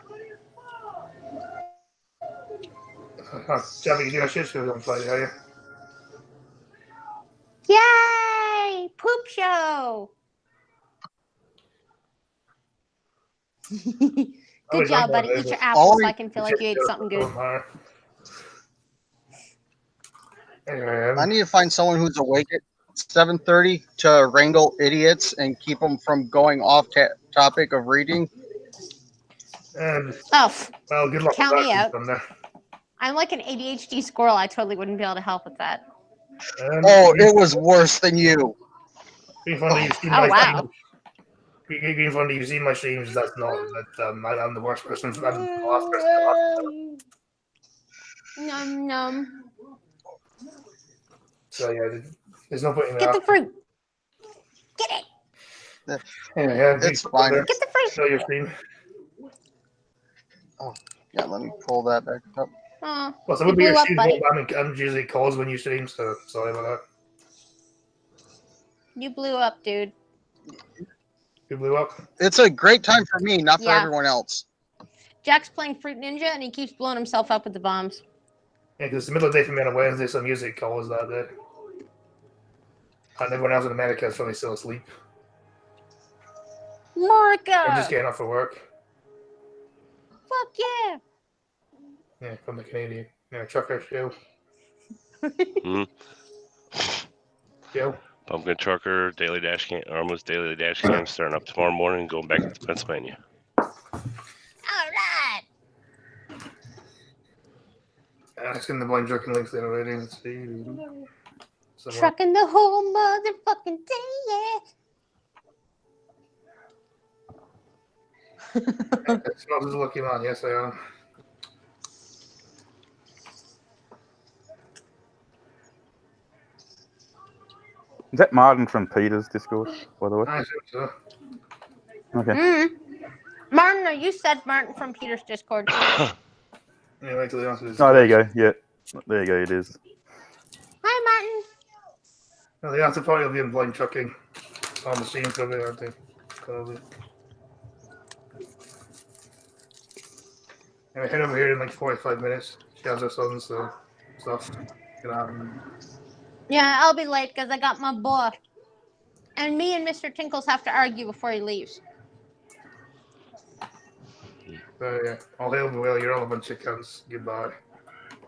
B: Jabby, you know shit shows on Friday, are you?
D: Yay! Poop show. Good job, buddy. Eat your apple so I can feel like you ate something good.
B: Anyway,
F: I need to find someone who's awake at 7:30 to wrangle idiots and keep them from going off topic of reading.
D: Oh,
B: well, good luck
D: count
B: with
D: me
B: that,
D: out.
B: Thunder.
D: I'm like an ADHD squirrel. I totally wouldn't be able to help with that.
F: Oh, it was worse than you.
B: Green Thunder, you've seen
D: Oh,
B: my
D: wow.
B: streams. Green Thunder, you've seen my streams. That's not that. I'm the worst person. I'm the last person to watch.
D: Num num.
B: So yeah, there's no point in
D: Get the
B: that.
D: fruit. Get it.
B: Anyway, yeah,
F: It's fine.
D: Get the fruit.
B: Show your stream.
F: Yeah, let me pull that back up.
D: Oh,
B: Well, so
D: you
B: would be
D: blew
B: your
D: up,
B: stream.
D: buddy.
B: I'm usually calls when you stream, so sorry about that.
D: You blew up, dude.
B: You blew up.
F: It's a great time for me, not for
D: Yeah.
F: everyone else.
D: Jack's playing Fruit Ninja, and he keeps blowing himself up with the bombs.
B: Yeah, because it's the middle of the day for me on a Wednesday, so music calls that day. And everyone else in America is probably still asleep. I'm just
D: Marca!
B: getting up for work.
D: Fuck yeah!
B: Yeah, from the Canadian. Yeah, trucker show.
A: Hmm?
B: Joe.
A: Pumpkin trucker, daily dash cam, almost daily dash cam starting up tomorrow morning and going back to Pennsylvania.
D: All right.
B: I seen the blind trucking links there already. Let's see. Somewhere.
D: Trucking the whole motherfucking day,
B: It's not as a lucky man. Yes, I am.
C: Is that Martin from Peter's Discord, by the way?
B: I think so.
C: Okay.
D: Martin, no, you said Martin from Peter's Discord.
B: Anyway, till the answer is.
C: Oh, there you go. Yeah. There you go. It is.
D: Hi, Martin.
B: No, the answer probably will be in blind trucking. On the scene, probably, aren't they? Probably. Anyway, head over here in like 45 minutes. She has her son, so stuff. Gonna happen.
D: Yeah, I'll be late because I got my boy. And me and Mr. Tinkles have to argue before he leaves.
B: So yeah, all hail the whale. You're all a bunch of cunts. Goodbye.